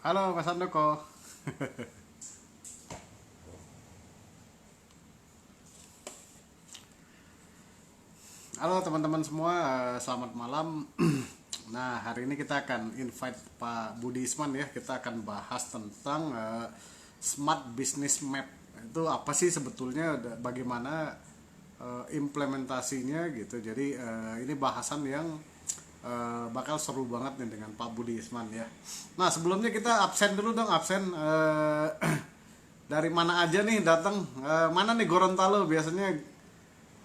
Halo Mas Andoko. Halo teman-teman semua, selamat malam. Nah, hari ini kita akan invite Pak Budi Isman ya. Kita akan bahas tentang Smart Business Map. Itu apa sih sebetulnya, bagaimana implementasinya gitu. Jadi ini bahasan yang bakal seru banget nih dengan Pak Budi Isman ya. Nah, sebelumnya kita absen dulu dong, absen. Dari mana aja nih datang? Mana nih Gorontalo biasanya,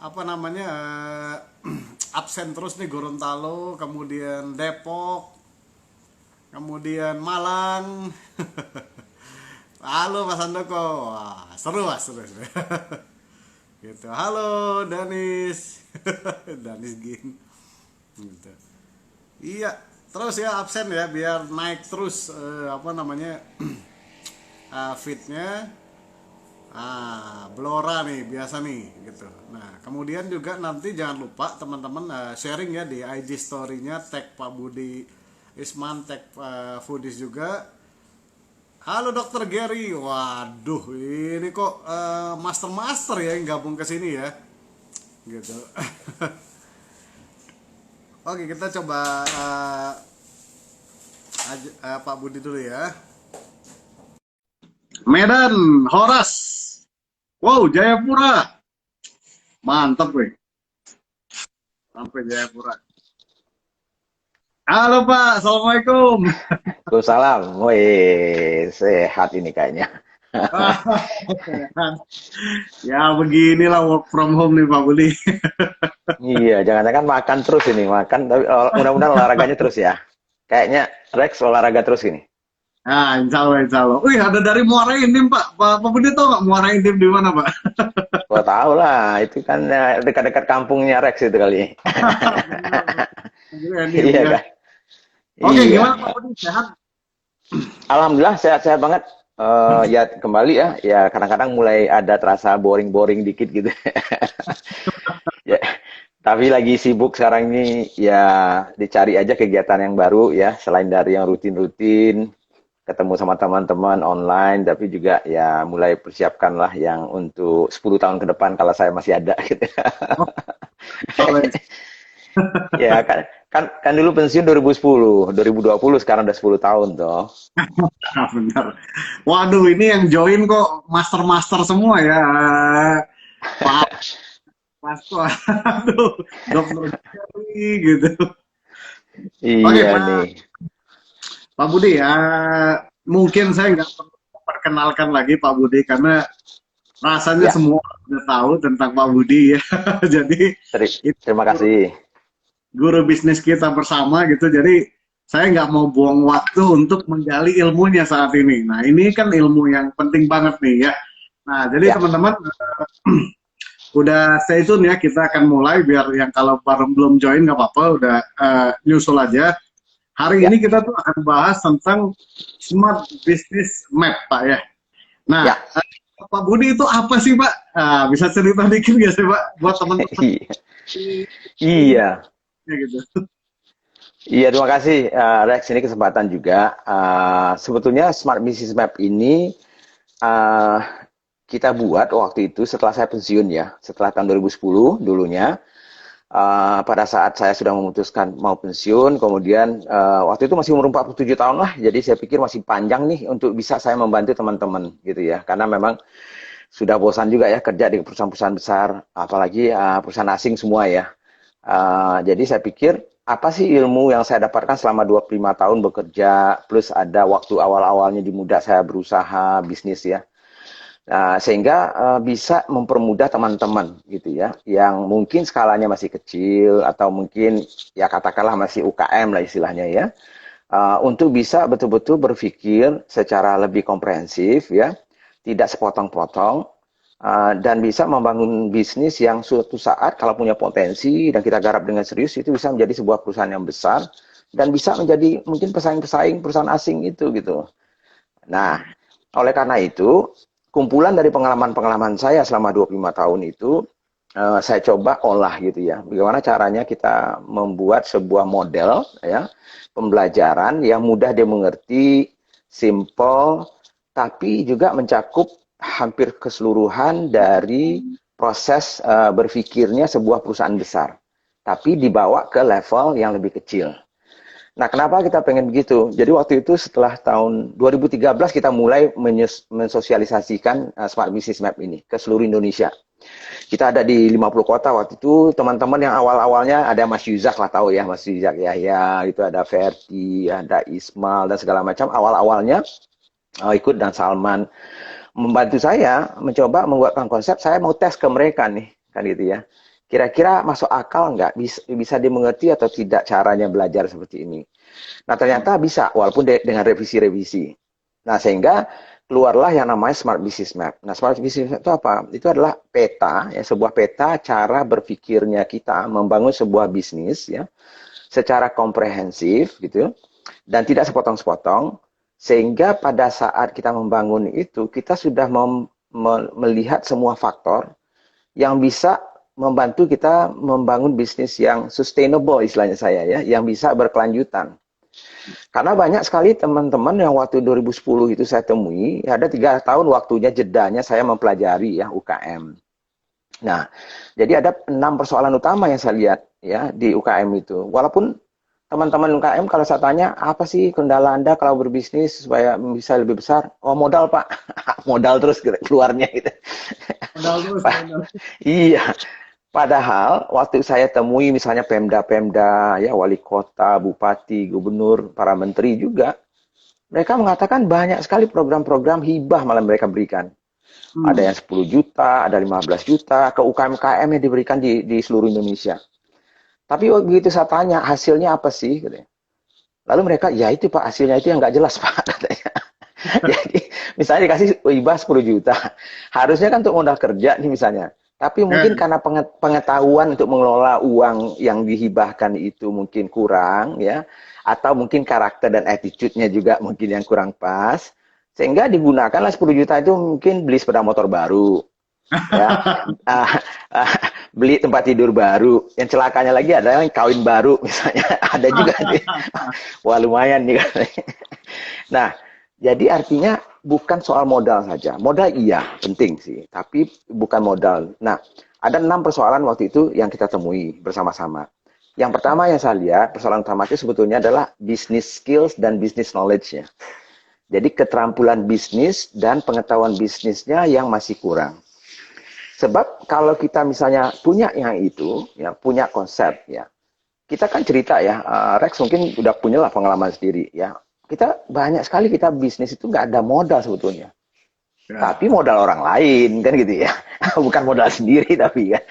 apa namanya, absen terus nih Gorontalo, kemudian Depok, kemudian Malang. Halo Mas Andoko. Wah, seru Mas, seru. Gitu. Halo Danis. Danis Gin. Gitu. Iya, terus ya absen ya biar naik terus apa namanya, fitnya. Blora nih biasa nih gitu. Nah, kemudian juga nanti jangan lupa teman-teman sharing ya di IG story-nya, tag Pak Budi Isman, tag Foodies juga. Halo Dokter Gary. Waduh, ini kok master-master ya yang gabung ke sini ya. Gitu. Oke, kita coba Pak Budi dulu ya. Medan, Horas. Wow, Jayapura. Mantap, weh. Sampai Jayapura. Halo Pak, Assalamualaikum. Waalaikumsalam. Wih, sehat ini kayaknya. Ya beginilah work from home nih Pak Budi. Iya, jangan-jangan makan terus ini, makan tapi mudah-mudahan olahraganya terus ya. Kayaknya Rex olahraga terus ini. Nah, insya Allah, insya Allah. Wih, ada dari Muara Indim Pak. Pak Budi tahu nggak Muara Indim di mana Pak? Gua tahu lah, itu kan dekat-dekat kampungnya Rex itu kali. Benar, Pak. Indim Iya ya. kan? Oke, Iya. gimana Pak Budi? Sehat? Alhamdulillah sehat-sehat banget. Ya kembali ya, ya kadang-kadang mulai ada terasa boring-boring dikit gitu. Ya, tapi lagi sibuk sekarang ini ya dicari aja kegiatan yang baru ya, selain dari yang rutin-rutin, ketemu sama teman-teman online, tapi juga ya mulai persiapkan lah yang untuk 10 tahun ke depan kalau saya masih ada gitu. Oh, boleh. Ya kan dulu pensiun 2010, 2020 sekarang udah 10 tahun toh. Benar. Waduh, ini yang join kok master-master semua ya. Pak Pasto, aduh, dokter Gary gitu. Oke, Iya nih. Pak Budi, mungkin saya nggak perlu perkenalkan lagi Pak Budi karena rasanya Ya, semua udah tahu tentang Pak Budi ya. Jadi itu terima kasih. guru bisnis kita bersama gitu. Jadi saya nggak mau buang waktu untuk menggali ilmunya saat ini. Nah, ini kan ilmu yang penting banget nih ya. Nah, jadi Ya, teman-teman udah stay tune ya. Kita akan mulai biar yang kalau baru belum join nggak apa-apa, udah nyusul aja. Hari ya, ini kita tuh akan bahas tentang Smart Business Map, Pak ya. Nah, ya. Pak Budi itu apa sih, Pak? Bisa cerita dikit nggak sih, Pak? Buat teman-teman Iya. ya gitu. Iya, terima kasih Rex. Ini kesempatan juga. Sebetulnya Smart Business Map ini eh, kita buat waktu itu setelah saya pensiun ya, setelah tahun 2010 dulunya. Pada saat saya sudah memutuskan mau pensiun, kemudian waktu itu masih umur 47 tahun lah, jadi saya pikir masih panjang nih untuk bisa saya membantu teman-teman gitu ya, karena memang sudah bosan juga ya kerja di perusahaan-perusahaan besar, apalagi perusahaan asing semua ya. Jadi saya pikir apa sih ilmu yang saya dapatkan selama 25 tahun bekerja, plus ada waktu awal-awalnya di muda saya berusaha bisnis ya. Sehingga bisa mempermudah teman-teman gitu ya, yang mungkin skalanya masih kecil atau mungkin ya katakanlah masih UKM lah istilahnya ya, untuk bisa betul-betul berpikir secara lebih komprehensif ya, tidak sepotong-potong, dan bisa membangun bisnis yang suatu saat kalau punya potensi dan kita garap dengan serius itu bisa menjadi sebuah perusahaan yang besar dan bisa menjadi mungkin pesaing-pesaing perusahaan asing itu gitu. Nah, oleh karena itu, kumpulan dari pengalaman-pengalaman saya selama 25 tahun itu, saya coba olah gitu ya. Bagaimana caranya kita membuat sebuah model ya, pembelajaran yang mudah dia mengerti, simple, tapi juga mencakup hampir keseluruhan dari proses berpikirnya sebuah perusahaan besar, tapi dibawa ke level yang lebih kecil. Nah, kenapa kita pengen begitu? Jadi waktu itu setelah tahun 2013 kita mulai mensosialisasikan Smart Business Map ini ke seluruh Indonesia. Kita ada di 50 kota waktu itu. Teman-teman yang awal-awalnya ada Mas Yuzak lah, tahu ya, Mas Yuzak Yahya, itu ada Ferdi, ada Ismail dan segala macam. Awal-awalnya ikut, dan Salman membantu saya mencoba membuatkan konsep. Saya mau tes ke mereka nih, kan gitu ya. Kira-kira masuk akal nggak? Bisa dimengerti atau tidak caranya belajar seperti ini? Nah, ternyata bisa, walaupun dengan revisi-revisi. Nah, sehingga keluarlah yang namanya Smart Business Map. Nah, Smart Business Map itu apa? Itu adalah peta, ya, sebuah peta cara berpikirnya kita membangun sebuah bisnis, ya, secara komprehensif, gitu, dan tidak sepotong-sepotong, sehingga pada saat kita membangun itu, kita sudah melihat semua faktor yang bisa membantu kita membangun bisnis yang sustainable, istilahnya saya, ya, yang bisa berkelanjutan. Karena banyak sekali teman-teman yang waktu 2010 itu saya temui, ada 3 tahun waktunya jedanya saya mempelajari ya UKM. Nah, jadi ada 6 persoalan utama yang saya lihat ya di UKM itu. Walaupun teman-teman UKM kalau saya tanya, apa sih kendala Anda kalau berbisnis supaya bisa lebih besar? Oh, modal, Pak. Modal terus keluarnya gitu. Modal terus. Iya. Padahal waktu saya temui misalnya Pemda-Pemda, ya, wali kota, bupati, gubernur, para menteri juga, mereka mengatakan banyak sekali program-program hibah malah mereka berikan. Ada yang 10 juta, ada 15 juta, ke UKM-UKM yang diberikan di seluruh Indonesia. Tapi begitu saya tanya, hasilnya apa sih? Lalu mereka, ya itu Pak, hasilnya itu yang nggak jelas Pak, katanya. Jadi, misalnya dikasih hibah 10 juta. Harusnya kan untuk modal kerja nih misalnya. Tapi mungkin karena pengetahuan untuk mengelola uang yang dihibahkan itu mungkin kurang, ya, atau mungkin karakter dan attitude-nya juga mungkin yang kurang pas, sehingga digunakanlah 10 juta itu mungkin beli sepeda motor baru, ya, beli tempat tidur baru, yang celakanya lagi adalah yang kawin baru misalnya, ada juga nih. Wah, lumayan nih katanya. Nah, jadi artinya bukan soal modal saja. Modal iya, penting sih. Tapi bukan modal. Nah, ada 6 persoalan waktu itu yang kita temui bersama-sama. Yang pertama yang saya lihat, persoalan utama itu sebetulnya adalah business skills dan business knowledge-nya. Jadi keterampilan bisnis dan pengetahuan bisnisnya yang masih kurang. Sebab kalau kita misalnya punya yang itu, ya, punya konsep, ya. Kita kan cerita ya, Rex mungkin udah punya lah pengalaman sendiri, ya. Kita banyak sekali kita bisnis itu nggak ada modal sebetulnya. Ya. Tapi modal orang lain kan gitu ya. Bukan modal sendiri tapi kan.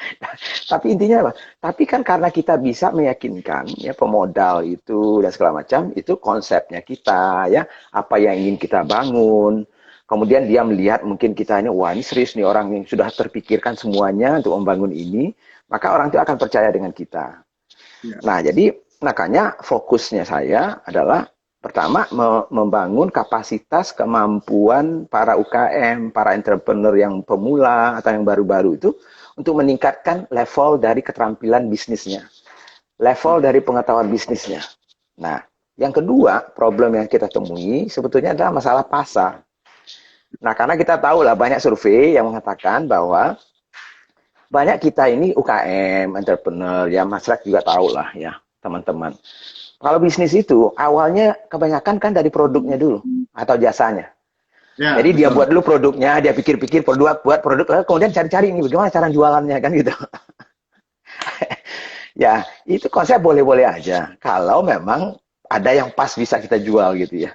Tapi intinya apa? Tapi kan karena kita bisa meyakinkan ya pemodal itu dan segala macam, itu konsepnya kita ya, apa yang ingin kita bangun. Kemudian dia melihat mungkin kita ini, wah ini serius nih orang yang sudah terpikirkan semuanya untuk membangun ini, maka orang itu akan percaya dengan kita. Ya. Nah, jadi makanya fokusnya saya adalah pertama, membangun kapasitas kemampuan para UKM, para entrepreneur yang pemula atau yang baru-baru itu untuk meningkatkan level dari keterampilan bisnisnya, level dari pengetahuan bisnisnya. Nah, yang kedua, problem yang kita temui sebetulnya adalah masalah pasar. Nah, karena kita tahu lah banyak survei yang mengatakan bahwa banyak kita ini UKM, entrepreneur, ya masyarakat juga tahu lah ya, teman-teman. Kalau bisnis itu awalnya kebanyakan kan dari produknya dulu atau jasanya. Ya, jadi betul. Dia buat dulu produknya, dia pikir-pikir buat produk, kemudian cari-cari ini bagaimana cara jualannya kan gitu. Ya, itu konsep boleh-boleh aja kalau memang ada yang pas bisa kita jual gitu ya.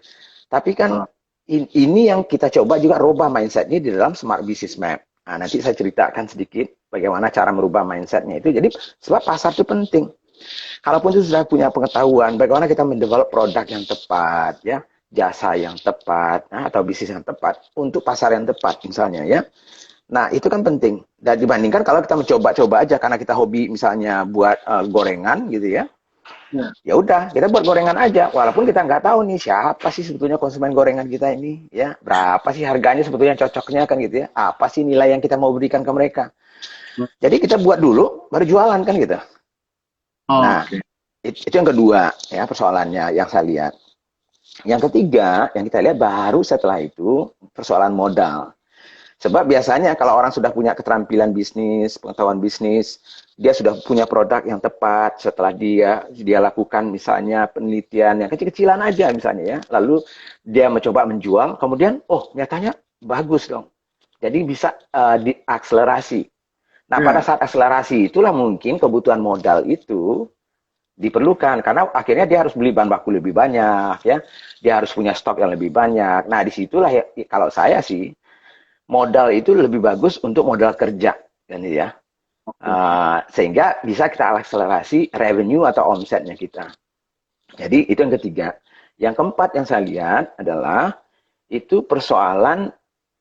Tapi kan ini yang kita coba juga rubah mindsetnya di dalam Smart Business Map. Nah, nanti saya ceritakan sedikit bagaimana cara merubah mindsetnya itu. Jadi sebab pasar itu penting. Kalaupun itu sudah punya pengetahuan, bagaimana kita mendevelop produk yang tepat, ya, jasa yang tepat, atau bisnis yang tepat untuk pasar yang tepat, misalnya, ya. Nah, itu kan penting. Dan dibandingkan kalau kita mencoba-coba aja karena kita hobi, misalnya buat gorengan, gitu ya. Ya udah, kita buat gorengan aja, walaupun kita nggak tahu nih siapa sih sebetulnya konsumen gorengan kita ini, ya. Berapa sih harganya sebetulnya cocoknya kan gitu ya? Apa sih nilai yang kita mau berikan ke mereka? Jadi kita buat dulu, baru jualan kan gitu. Nah, itu yang kedua ya persoalannya yang saya lihat. Yang ketiga, yang kita lihat baru setelah itu persoalan modal. Sebab biasanya kalau orang sudah punya keterampilan bisnis, pengetahuan bisnis, dia sudah punya produk yang tepat setelah dia lakukan misalnya penelitian yang kecil-kecilan aja misalnya ya. Lalu dia mencoba menjual, kemudian nyatanya bagus dong. Jadi bisa diakselerasi. Nah, pada Ya. saat akselerasi itulah mungkin kebutuhan modal itu diperlukan karena akhirnya dia harus beli bahan baku lebih banyak ya. Dia harus punya stok yang lebih banyak. Nah, disitulah ya, kalau saya sih modal itu lebih bagus untuk modal kerja kan ya. Oke. Sehingga bisa kita akselerasi revenue atau omsetnya kita. Jadi itu yang ketiga. Yang keempat yang saya lihat adalah itu persoalan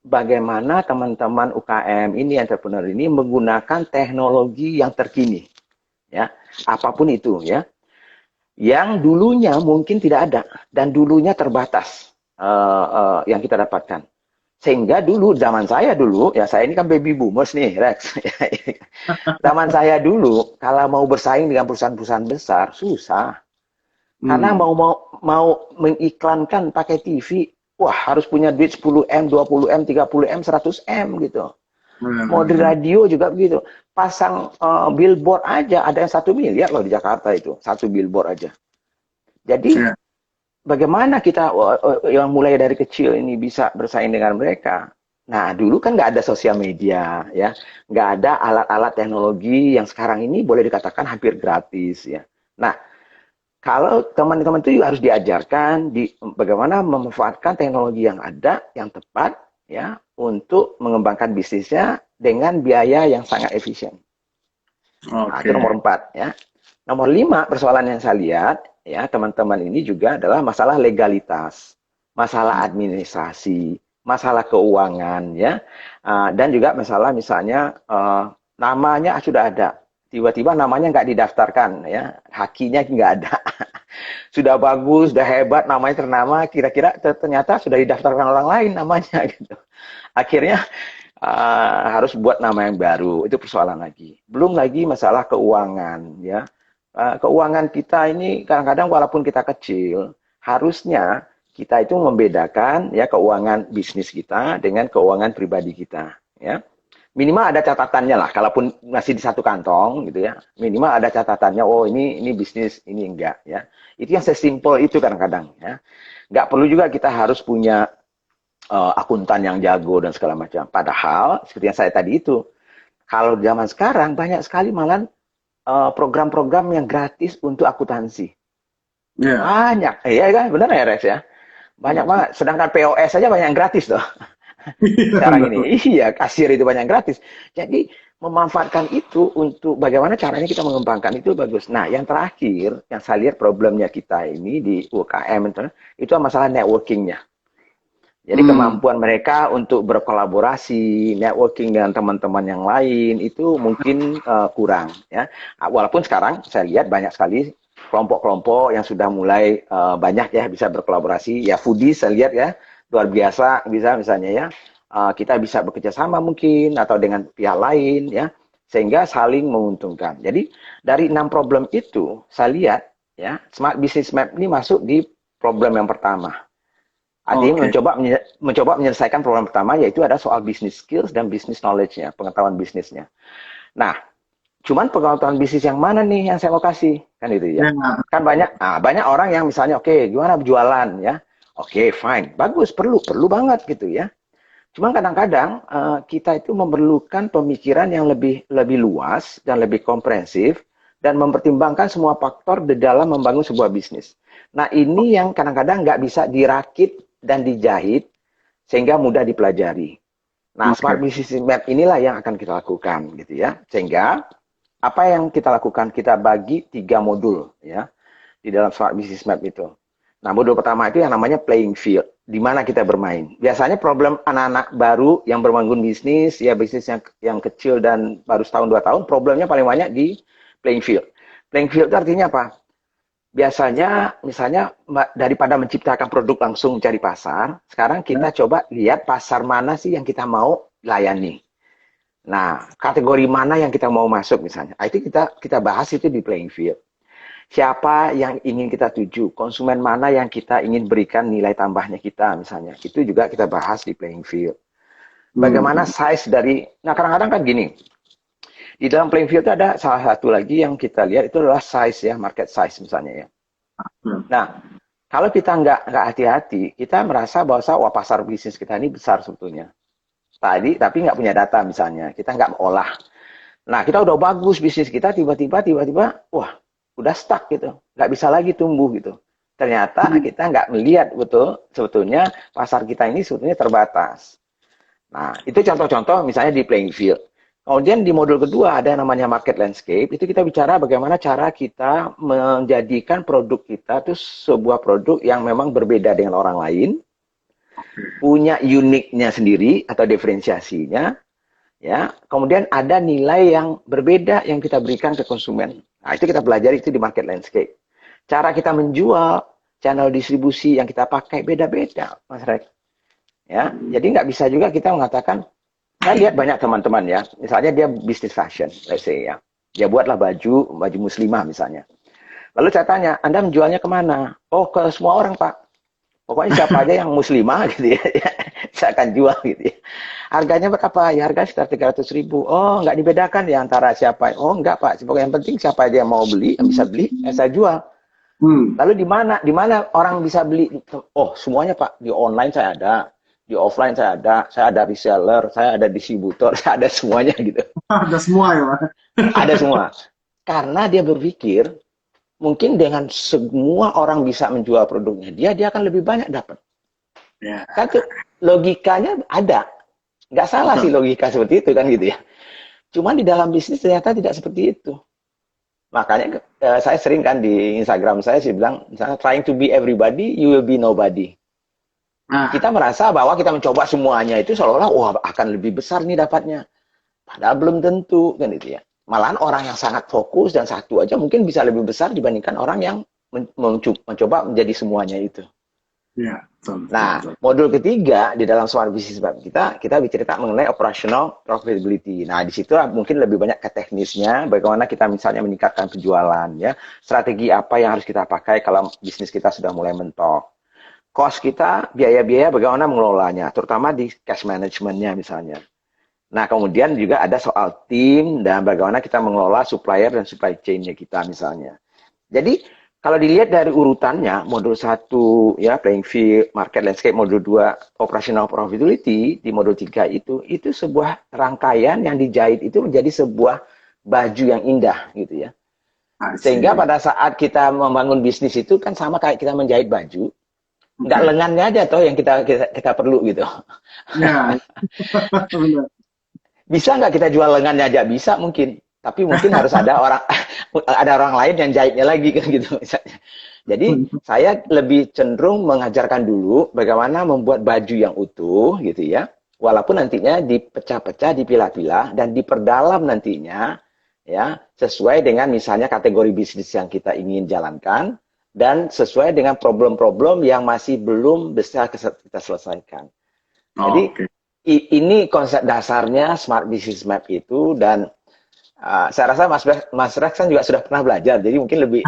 bagaimana teman-teman UKM ini, entrepreneur ini menggunakan teknologi yang terkini, ya, apapun itu, ya, yang dulunya mungkin tidak ada dan dulunya terbatas yang kita dapatkan. Sehingga dulu, zaman saya dulu, ya saya ini kan baby boomers nih, Rex. Zaman saya dulu, kalau mau bersaing dengan perusahaan-perusahaan besar, susah. Karena Hmm. mau mengiklankan pakai TV, wah harus punya duit 10M, 20M, 30M, 100M gitu. Mau di Nah, radio juga begitu. Pasang billboard aja, ada yang 1 miliar loh di Jakarta itu. Satu billboard aja. Jadi ya. bagaimana kita yang mulai dari kecil ini bisa bersaing dengan mereka? Nah, dulu kan nggak ada sosial media, ya, nggak ada alat-alat teknologi yang sekarang ini boleh dikatakan hampir gratis, ya. Nah, kalau teman-teman itu juga harus diajarkan bagaimana memanfaatkan teknologi yang ada, yang tepat, ya, untuk mengembangkan bisnisnya dengan biaya yang sangat efisien. Nah, itu Oke. nomor 4, ya. Nomor 5, persoalan yang saya lihat, ya, teman-teman ini juga adalah masalah legalitas, masalah administrasi, masalah keuangan, ya, dan juga masalah misalnya namanya sudah ada, tiba-tiba namanya nggak didaftarkan, ya, hakinya nggak ada, sudah bagus, sudah hebat, namanya ternama, kira-kira ternyata sudah didaftarkan orang lain namanya, gitu. Akhirnya harus buat nama yang baru, itu persoalan lagi. Belum lagi masalah keuangan, ya. Keuangan kita ini kadang-kadang walaupun kita kecil, harusnya kita itu membedakan ya keuangan bisnis kita dengan keuangan pribadi kita, ya. Minimal ada catatannya lah, kalaupun masih di satu kantong gitu ya. Minimal ada catatannya, oh ini bisnis, ini enggak ya. Itu yang sesimpel itu kadang-kadang ya. Nggak perlu juga kita harus punya akuntan yang jago dan segala macam. Padahal seperti yang saya tadi itu, kalau zaman sekarang banyak sekali malah program-program yang gratis untuk akuntansi. Ya. Banyak, iya kan? Benar ya Rex ya? Banyak banget. Sedangkan POS saja banyak yang gratis tuh. Iya, Sekarang benar. ini, iya kasir itu banyak yang gratis. Jadi memanfaatkan itu untuk bagaimana caranya kita mengembangkan itu bagus. Nah, yang terakhir, yang saya lihat problemnya kita ini di UKM itu masalah networkingnya. Jadi Hmm. kemampuan mereka untuk berkolaborasi, networking dengan teman-teman yang lain itu mungkin kurang ya. Walaupun sekarang saya lihat banyak sekali kelompok-kelompok yang sudah mulai banyak ya bisa berkolaborasi. Ya foodies saya lihat ya luar biasa bisa misalnya ya. Kita bisa bekerja sama mungkin atau dengan pihak lain ya sehingga saling menguntungkan. Jadi dari 6 problem itu saya lihat ya Smart Business Map ini masuk di problem yang pertama. Artinya Oke. mencoba menyelesaikan problem pertama yaitu ada soal business skills dan business knowledge-nya, pengetahuan bisnisnya. Nah, cuman pengetahuan bisnis yang mana nih yang saya mau kasih? Kan itu ya. Ya. Kan banyak orang yang misalnya oke, gimana jualan ya? Oke, fine. Bagus, perlu banget gitu ya. Cuman kadang-kadang kita itu memerlukan pemikiran yang lebih lebih luas dan lebih komprehensif dan mempertimbangkan semua faktor di dalam membangun sebuah bisnis. Nah, ini yang kadang-kadang nggak bisa dirakit dan dijahit sehingga mudah dipelajari. Nah, Smart Oke. Business Map inilah yang akan kita lakukan gitu ya. Sehingga apa yang kita lakukan? Kita bagi 3 modul ya di dalam Smart Business Map itu. Nah, modul pertama itu yang namanya playing field, di mana kita bermain. Biasanya problem anak-anak baru yang berbangun bisnis, ya bisnis yang kecil dan baru setahun 2 tahun, problemnya paling banyak di playing field. Playing field itu artinya apa? Biasanya misalnya daripada menciptakan produk langsung cari pasar, sekarang Ya. kita coba lihat pasar mana sih yang kita mau layani. Nah, kategori mana yang kita mau masuk misalnya. Itu kita bahas itu di playing field. Siapa yang ingin kita tuju, konsumen mana yang kita ingin berikan nilai tambahnya kita misalnya. Itu juga kita bahas di playing field. Bagaimana size dari, nah kadang-kadang kan gini, di dalam playing field itu ada salah satu lagi yang kita lihat itu adalah size ya, market size misalnya ya. Nah, kalau kita nggak hati-hati, kita merasa bahwa wah pasar bisnis kita ini besar sebetulnya. Tapi nggak punya data misalnya, kita nggak olah. Nah, kita udah bagus bisnis kita, tiba-tiba, wah, udah stuck gitu, nggak bisa lagi tumbuh gitu. Ternyata kita nggak melihat betul sebetulnya pasar kita ini sebetulnya terbatas. Nah, itu contoh-contoh misalnya di playing field. Kemudian di modul kedua ada yang namanya market landscape. Itu kita bicara bagaimana cara kita menjadikan produk kita itu sebuah produk yang memang berbeda dengan orang lain, punya uniknya sendiri atau diferensiasinya, ya. Kemudian ada nilai yang berbeda yang kita berikan ke konsumen. Nah, itu kita belajar itu di market landscape. Cara kita menjual, channel distribusi yang kita pakai beda-beda, Mas Rek. Ya, jadi nggak bisa juga kita mengatakan, saya lihat banyak teman-teman ya, misalnya dia bisnis fashion, let's say ya, dia buatlah baju muslimah misalnya. Lalu saya tanya, Anda menjualnya kemana? Oh, ke semua orang Pak. Pokoknya siapa aja yang muslimah gitu ya, saya akan jual gitu ya. Harganya berapa? Ya harganya sekitar 300.000. Oh, nggak dibedakan ya antara siapa? Oh, enggak Pak. Pokoknya yang penting siapa aja yang mau beli, yang bisa beli, saya jual. Lalu di mana orang bisa beli? Oh, semuanya Pak. Di online saya ada, di offline saya ada reseller, saya ada distributor, saya ada semuanya gitu. Ada semua ya Pak. Ada semua. Karena dia berpikir mungkin dengan semua orang bisa menjual produknya dia akan lebih banyak dapat. Ya. Satu, logikanya ada. Nggak salah sih logika seperti itu kan gitu ya. Cuman di dalam bisnis ternyata tidak seperti itu. Makanya saya sering kan di Instagram saya bilang, misalnya trying to be everybody, you will be nobody. Kita merasa bahwa kita mencoba semuanya itu seolah-olah wah akan lebih besar nih dapatnya. Padahal belum tentu kan gitu ya. Malahan orang yang sangat fokus dan satu aja mungkin bisa lebih besar dibandingkan orang yang mencoba menjadi semuanya itu. Ya, betul, Nah, betul. modul ketiga di dalam Smart Business Map kita bicara mengenai operational profitability. Nah, di situ mungkin lebih banyak ke teknisnya, bagaimana kita misalnya meningkatkan penjualan, ya, strategi apa yang harus kita pakai kalau bisnis kita sudah mulai mentok. Cost kita, biaya-biaya bagaimana mengelolanya, terutama di cash management-nya misalnya. Nah, kemudian juga ada soal tim dan bagaimana kita mengelola supplier dan supply chain-nya kita misalnya. Jadi, kalau dilihat dari urutannya, modul 1 ya playing field, market landscape, modul 2 operational profitability, di modul 3 itu sebuah rangkaian yang dijahit itu menjadi sebuah baju yang indah gitu ya. Sehingga pada saat kita membangun bisnis itu kan sama kayak kita menjahit baju, nggak lengannya aja toh yang kita perlu gitu. Ya. Bisa nggak kita jual lengannya aja? Bisa mungkin. Tapi mungkin harus ada orang lain yang jahitnya lagi kan gitu misalnya. Jadi saya lebih cenderung mengajarkan dulu bagaimana membuat baju yang utuh gitu ya. Walaupun nantinya dipecah-pecah, dipilah-pilah dan diperdalam nantinya ya sesuai dengan misalnya kategori bisnis yang kita ingin jalankan dan sesuai dengan problem-problem yang masih belum bisa kita selesaikan. Jadi ini konsep dasarnya Smart Business Map itu dan saya rasa Mas Rex kan juga sudah pernah belajar, jadi mungkin lebih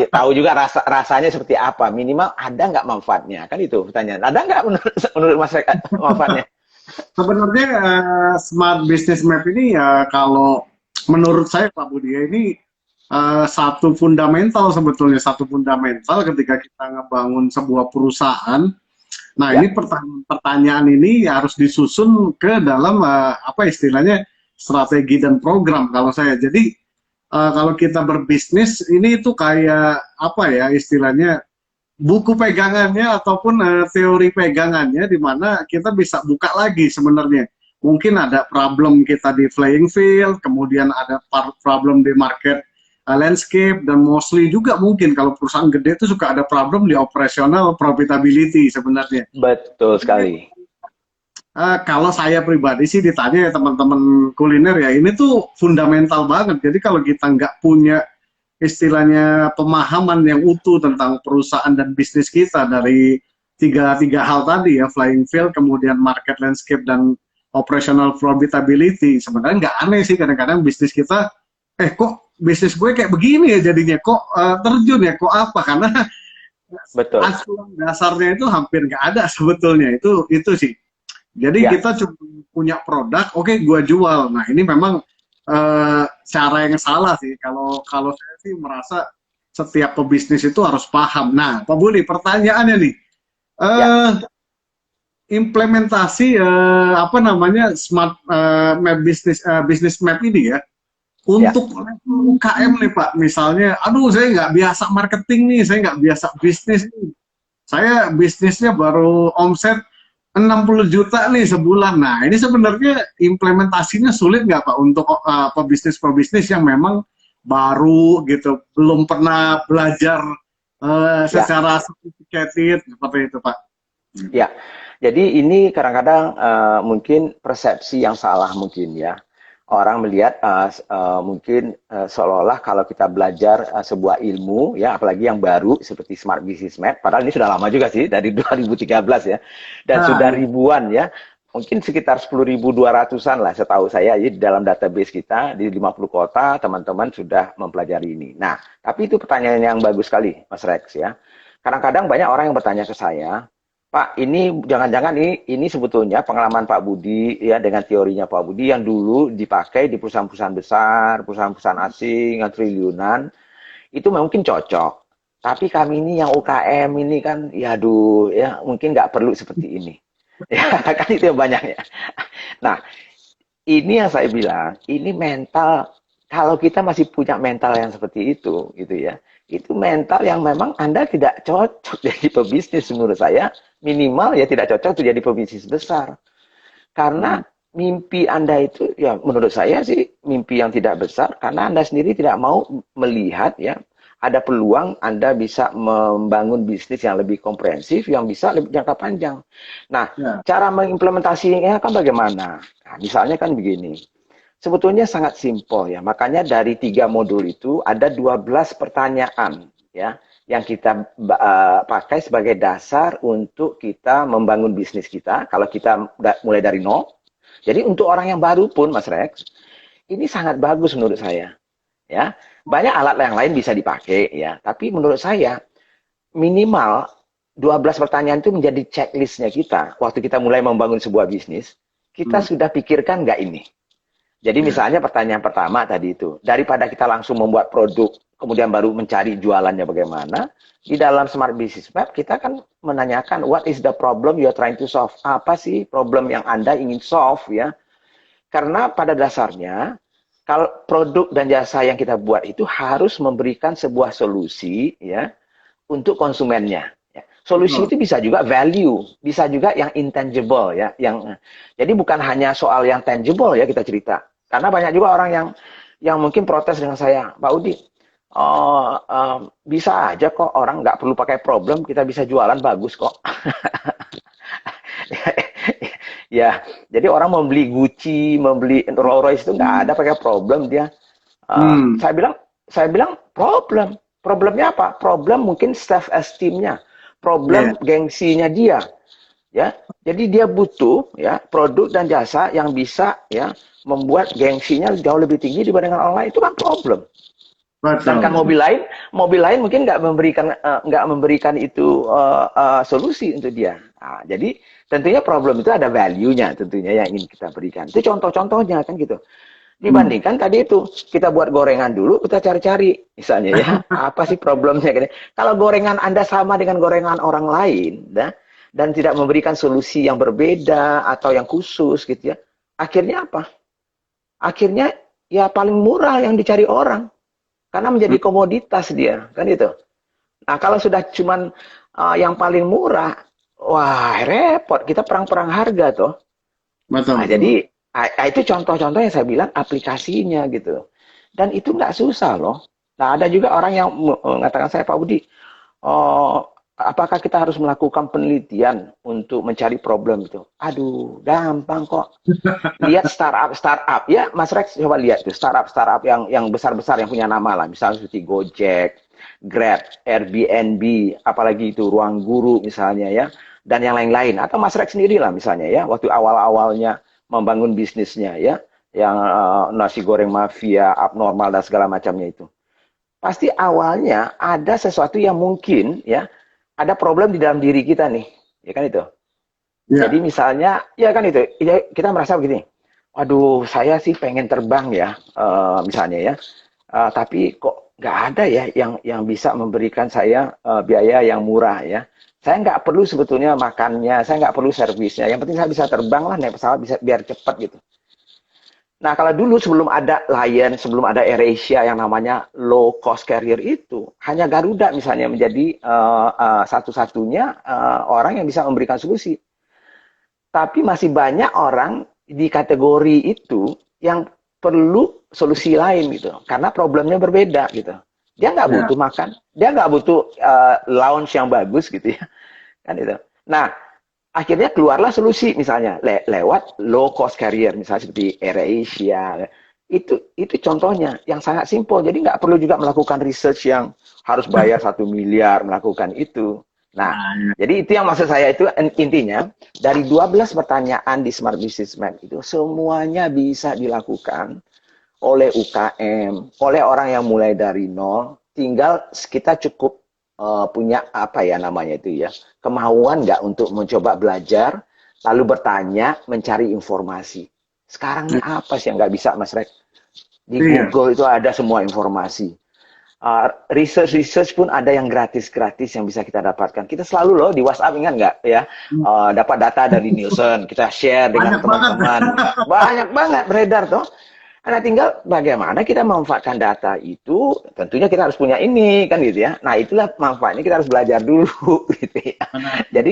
tahu juga rasanya seperti apa. Minimal ada nggak manfaatnya? Kan itu pertanyaan. Ada nggak menurut Mas Rex manfaatnya? Sebenarnya Smart Business Map ini ya kalau menurut saya Pak Budi ini satu fundamental sebetulnya, satu fundamental ketika kita ngebangun sebuah perusahaan. Nah ini pertanyaan ini harus disusun ke dalam apa istilahnya strategi dan program kalau saya. Jadi kalau kita berbisnis ini itu kayak apa ya istilahnya buku pegangannya ataupun teori pegangannya di mana kita bisa buka lagi sebenarnya. Mungkin ada problem kita di playing field, kemudian ada problem di market landscape, dan mostly juga mungkin kalau perusahaan gede itu suka ada problem di operational profitability sebenarnya. Betul sekali. Kalau saya pribadi sih ditanya ya teman-teman kuliner ya, ini tuh fundamental banget. Jadi kalau kita nggak punya istilahnya pemahaman yang utuh tentang perusahaan dan bisnis kita dari tiga hal tadi ya, flying field, kemudian market landscape, dan operational profitability, sebenarnya nggak aneh sih kadang-kadang bisnis kita kok bisnis gue kayak begini ya jadinya, kok terjun ya, kok apa, karena Betul. acuan dasarnya itu hampir nggak ada sebetulnya, itu sih. Jadi Ya, kita cuma punya produk, oke, gua jual. Nah ini memang cara yang salah sih. Kalau kalau saya sih merasa setiap pebisnis itu harus paham. Nah, Pak Budi, pertanyaannya nih, ya, eh implementasi apa namanya smart map business map ini ya ya, untuk level UKM nih Pak. Misalnya, aduh saya nggak biasa marketing nih, saya nggak biasa bisnis nih. Saya bisnisnya baru omset 60 juta nih sebulan. Nah, ini sebenarnya implementasinya sulit nggak Pak untuk pebisnis-pebisnis yang memang baru gitu, belum pernah belajar ya, secara sophisticated seperti itu Pak. ya. Jadi ini kadang-kadang mungkin persepsi yang salah mungkin ya. Orang melihat mungkin seolah-olah kalau kita belajar sebuah ilmu ya, apalagi yang baru seperti Smart Business Map, padahal ini sudah lama juga sih dari 2013 ya, dan Nah, sudah ribuan ya, mungkin sekitar 10.200-an lah setahu saya ya, di dalam database kita di 50 kota teman-teman sudah mempelajari ini. Nah, tapi itu pertanyaan yang bagus sekali Mas Rex ya. Kadang-kadang banyak orang yang bertanya ke saya, Pak, ini jangan-jangan ini sebetulnya pengalaman Pak Budi ya dengan teorinya Pak Budi yang dulu dipakai di perusahaan-perusahaan besar, perusahaan-perusahaan asing yang triliunan, itu mungkin cocok. Tapi kami ini yang UKM ini kan, ya aduh, ya mungkin nggak perlu seperti ini. Ya kan itu yang banyaknya. Nah, ini yang saya bilang, ini mental. Kalau kita masih punya mental yang seperti itu, gitu ya, itu mental yang memang Anda tidak cocok jadi pebisnis menurut saya. Minimal ya tidak cocok untuk jadi pebisnis besar. Karena mimpi Anda itu ya menurut saya sih mimpi yang tidak besar karena Anda sendiri tidak mau melihat ya ada peluang Anda bisa membangun bisnis yang lebih komprehensif yang bisa lebih jangka panjang. Nah, ya, cara mengimplementasinya kan bagaimana? Nah, misalnya kan begini. Sebetulnya sangat simpel ya. Makanya dari 3 modul itu ada 12 pertanyaan ya yang kita pakai sebagai dasar untuk kita membangun bisnis kita kalau kita mulai dari nol. Jadi untuk orang yang baru pun Mas Rex, ini sangat bagus menurut saya ya. Banyak alat yang lain bisa dipakai ya, tapi menurut saya minimal 12 pertanyaan itu menjadi checklistnya kita waktu kita mulai membangun sebuah bisnis. Kita sudah pikirkan nggak ini? Jadi ya, misalnya pertanyaan pertama tadi itu, daripada kita langsung membuat produk, kemudian baru mencari jualannya bagaimana, di dalam Smart Business Map kita kan menanyakan what is the problem you are trying to solve? Apa sih problem yang Anda ingin solve ya? Karena pada dasarnya, kalau produk dan jasa yang kita buat itu harus memberikan sebuah solusi ya untuk konsumennya. Ya. Solusi betul. itu bisa juga value, bisa juga yang intangible ya, yang jadi bukan hanya soal yang tangible ya kita cerita. Karena banyak juga orang yang mungkin protes dengan saya, Pak Udi, oh, bisa aja kok orang nggak perlu pakai problem, kita bisa jualan bagus kok. Ya, jadi orang membeli Gucci, membeli Rolls Royce itu nggak ada pakai problem dia. Hmm, Saya bilang problem. Problemnya apa? Problem mungkin self esteemnya, ya, problem gengsinya dia, ya. Jadi dia butuh ya produk dan jasa yang bisa ya membuat gengsinya jauh lebih tinggi dibandingkan orang lain itu kan problem. Sedangkan betul. mobil lain mungkin nggak memberikan itu solusi untuk dia. Nah, jadi tentunya problem itu ada value-nya tentunya yang ingin kita berikan. Itu contoh-contohnya kan gitu. Hmm. Dibandingkan tadi itu kita buat gorengan dulu, kita cari-cari misalnya ya apa sih problemnya? Kalau gorengan Anda sama dengan gorengan orang lain, dan tidak memberikan solusi yang berbeda atau yang khusus gitu ya, akhirnya apa? Akhirnya ya paling murah yang dicari orang karena menjadi komoditas dia kan itu. Nah kalau sudah cuman yang paling murah, wah repot kita perang-perang harga tuh. Betul, Nah, betul. jadi itu contoh-contoh yang saya bilang aplikasinya gitu. Dan itu nggak susah loh. Nah, ada juga orang yang mengatakan saya, Pak Budi, oh, apakah kita harus melakukan penelitian untuk mencari problem itu? Aduh, gampang kok. Lihat startup ya, Mas Rex coba lihat tuh startup yang besar-besar yang punya nama lah, misalnya seperti Gojek, Grab, Airbnb, apalagi itu Ruang Guru misalnya ya, dan yang lain-lain. Atau Mas Rex sendiri lah misalnya ya, waktu awal-awalnya membangun bisnisnya ya. yang nasi goreng mafia, abnormal dan segala macamnya itu. Pasti awalnya ada sesuatu yang mungkin ya, ada problem di dalam diri kita nih, ya kan itu. Jadi Ya. misalnya, ya kan itu, ya, kita merasa begini, waduh saya sih pengen terbang ya, misalnya ya, tapi kok nggak ada ya yang bisa memberikan saya biaya yang murah ya. Saya nggak perlu sebetulnya makannya, saya nggak perlu servisnya. Yang penting saya bisa terbang lah naik pesawat bisa biar cepat gitu. Nah kalau dulu sebelum ada Lion, sebelum ada AirAsia yang namanya low cost carrier itu, hanya Garuda misalnya menjadi satu-satunya orang yang bisa memberikan solusi. Tapi masih banyak orang di kategori itu yang perlu solusi lain gitu, karena problemnya berbeda gitu. Dia nggak Ya. butuh makan, dia nggak butuh lounge yang bagus gitu ya, kan itu. Nah, akhirnya keluarlah solusi misalnya lewat low cost carrier misalnya seperti AirAsia. Itu contohnya yang sangat simpel. Jadi nggak perlu juga melakukan research yang harus bayar 1 miliar melakukan itu. Nah, Nah, ya. jadi itu yang maksud saya itu intinya dari 12 pertanyaan di Smart Business Map itu semuanya bisa dilakukan oleh UKM, oleh orang yang mulai dari nol. Tinggal kita cukup punya apa ya namanya itu ya, kemauan nggak untuk mencoba belajar, lalu bertanya, mencari informasi. Sekarang ini apa sih yang nggak bisa, Mas Rek? Di Iya. Google itu ada semua informasi. Research pun ada yang gratis-gratis yang bisa kita dapatkan. Kita selalu loh di WhatsApp, ingat nggak ya, dapat data dari Nielsen, kita share dengan Banyak banget. teman-teman. Banyak banget beredar toh. Nah, tinggal bagaimana kita memanfaatkan data itu, tentunya kita harus punya ini, kan gitu ya. Nah, itulah manfaatnya kita harus belajar dulu, gitu ya. Benar. Jadi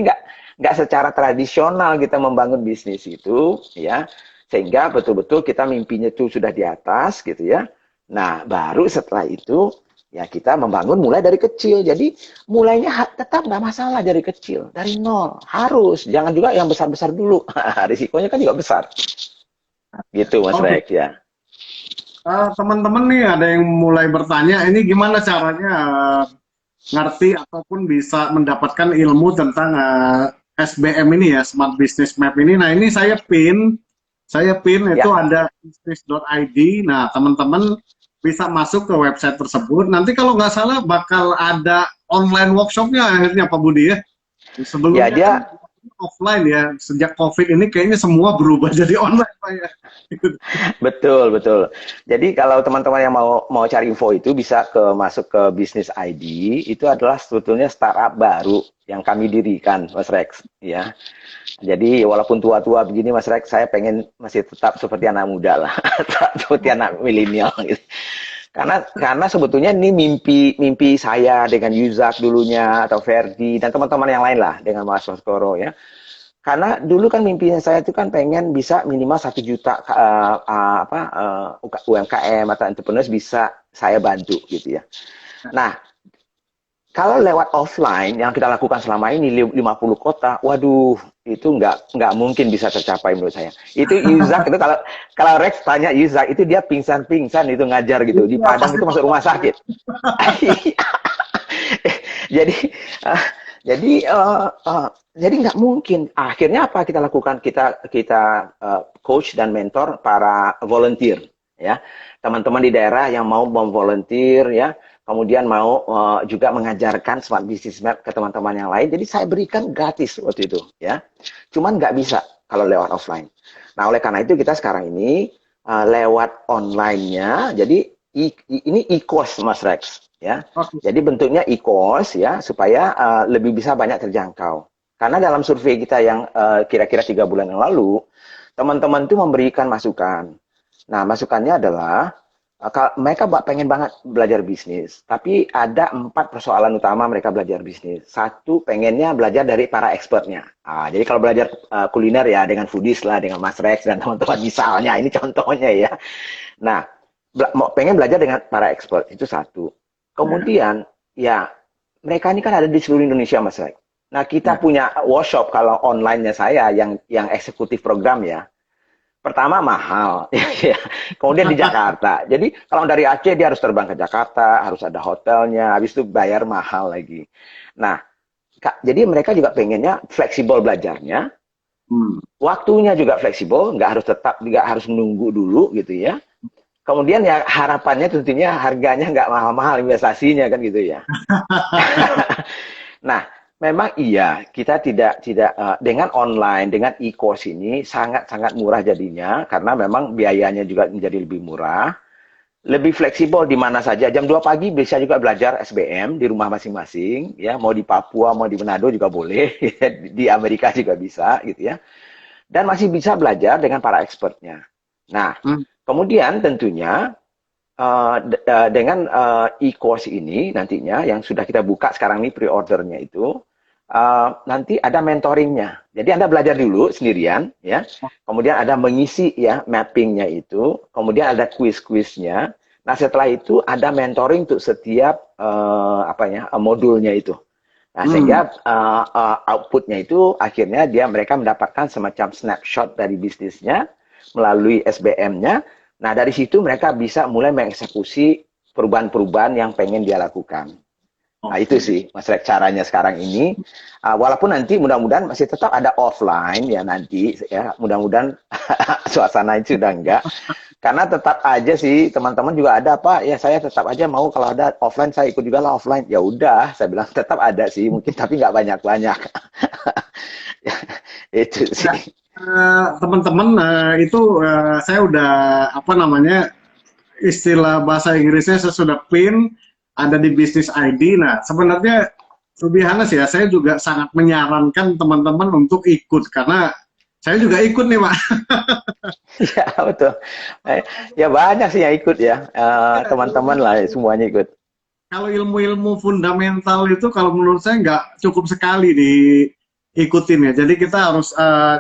nggak secara tradisional kita membangun bisnis itu, ya. Sehingga betul-betul kita mimpinya itu sudah di atas, gitu ya. Nah, baru setelah itu, ya kita membangun mulai dari kecil. Jadi, mulainya tetap nggak masalah dari kecil, dari nol. Harus, jangan juga yang besar-besar dulu. Risikonya kan juga besar. Gitu, Mas Oke. Rek, ya. Teman-teman nih ada yang mulai bertanya, ini gimana caranya ngerti ataupun bisa mendapatkan ilmu tentang SBM ini ya, Smart Business Map ini. Nah, ini saya pin itu Ya, ada business.id. Nah, teman-teman bisa masuk ke website tersebut. Nanti kalau nggak salah bakal ada online workshopnya akhirnya Pak Budi ya. ya Sebelumnya kan dia offline ya, sejak COVID ini kayaknya semua berubah jadi online Pak ya. betul betul. Jadi kalau teman-teman yang mau mau cari info itu bisa masuk ke Business ID. Itu adalah sebetulnya startup baru yang kami dirikan, Mas Rex. Ya. Jadi walaupun tua-tua begini, Mas Rex, saya pengen masih tetap seperti anak muda lah, seperti anak milenial. Gitu. Karena sebetulnya ini mimpi mimpi saya dengan Yuzak dulunya atau Ferdi dan teman-teman yang lain lah dengan Mas Waskoro ya. Karena dulu kan mimpinya saya itu kan pengen bisa minimal 1 juta UMKM atau entrepreneurs bisa saya bantu gitu ya. Nah, kalau lewat offline yang kita lakukan selama ini 50 kota, waduh itu nggak mungkin bisa tercapai menurut saya. Itu Yuzak itu kalau Rex tanya Yuzak itu dia pingsan-pingsan itu ngajar gitu di Iya, Padang pasti itu masuk rumah papa. sakit. jadi uh, jadi uh, uh, jadi nggak mungkin. Akhirnya apa kita lakukan? Kita coach dan mentor para volunteer, ya teman-teman di daerah yang mau memvolunteer, ya kemudian mau juga mengajarkan Smart Business Map ke teman-teman yang lain. Jadi saya berikan gratis waktu itu, ya. Cuman nggak bisa kalau lewat offline. Nah oleh karena itu kita sekarang ini lewat online-nya. Jadi ini e-course Mas Rex, ya. Oke. Jadi bentuknya e-course ya supaya lebih bisa banyak terjangkau. Karena dalam survei kita yang kira-kira 3 bulan yang lalu, teman-teman itu memberikan masukan. Nah, masukannya adalah mereka pengen banget belajar bisnis, tapi ada 4 persoalan utama mereka belajar bisnis. Satu, pengennya belajar dari para expertnya. Jadi kalau belajar kuliner ya dengan foodies lah, dengan Mas Rex dan teman-teman misalnya, ini contohnya ya. Nah, pengen belajar dengan para expert, itu satu. Ya, Kemudian, ya mereka ini kan ada di seluruh Indonesia, Mas Rek. Nah, kita ya. punya workshop kalau online-nya saya yang eksekutif program ya. Pertama mahal, ya. Kemudian di Jakarta. Jadi kalau dari Aceh dia harus terbang ke Jakarta, harus ada hotelnya, habis itu bayar mahal lagi. Nah, jadi mereka juga pengennya fleksibel belajarnya, Waktunya juga fleksibel, nggak harus menunggu dulu gitu ya. Kemudian ya harapannya tentunya harganya nggak mahal-mahal investasinya kan gitu ya. Nah, memang iya kita tidak dengan online dengan e-course ini sangat-sangat murah jadinya karena memang biayanya juga menjadi lebih murah, lebih fleksibel di mana saja. Jam 2 pagi bisa juga belajar SBM di rumah masing-masing ya, mau di Papua, mau di Manado juga boleh, di Amerika juga bisa gitu ya. Dan masih bisa belajar dengan para expertnya. Nah, Hmm. kemudian tentunya dengan e-course ini nantinya yang sudah kita buka sekarang ini pre-ordernya itu nanti ada mentoringnya. Jadi Anda belajar dulu sendirian ya. Kemudian ada mengisi ya mappingnya itu. Kemudian ada quiz-quiznya. Nah setelah itu ada mentoring untuk setiap modulnya itu. Nah, Hmm. sehingga outputnya itu akhirnya mereka mendapatkan semacam snapshot dari bisnisnya melalui SBM-nya. Nah, dari situ mereka bisa mulai mengeksekusi perubahan-perubahan yang pengen dia lakukan. Nah, itu Oke. sih, Mas Rek, caranya sekarang ini. Walaupun nanti mudah-mudahan masih tetap ada offline ya nanti, ya mudah-mudahan suasana itu sudah enggak. Karena tetap aja sih teman-teman juga ada Pak, ya saya tetap aja mau kalau ada offline saya ikut juga lah offline. Ya udah, saya bilang tetap ada sih, mungkin tapi nggak banyak-banyak. Itu Ya, sih. teman-teman, itu saya udah apa namanya, istilah bahasa Inggrisnya saya sudah pin ada di bisnis ID. Nah, sebenarnya lebih honest ya, saya juga sangat menyarankan teman-teman untuk ikut karena saya juga ikut nih, Pak. Ya betul. Ya banyak sih yang ikut ya, teman-teman lah semuanya ikut. Kalau ilmu-ilmu fundamental itu kalau menurut saya nggak cukup sekali diikutin ya. Jadi kita harus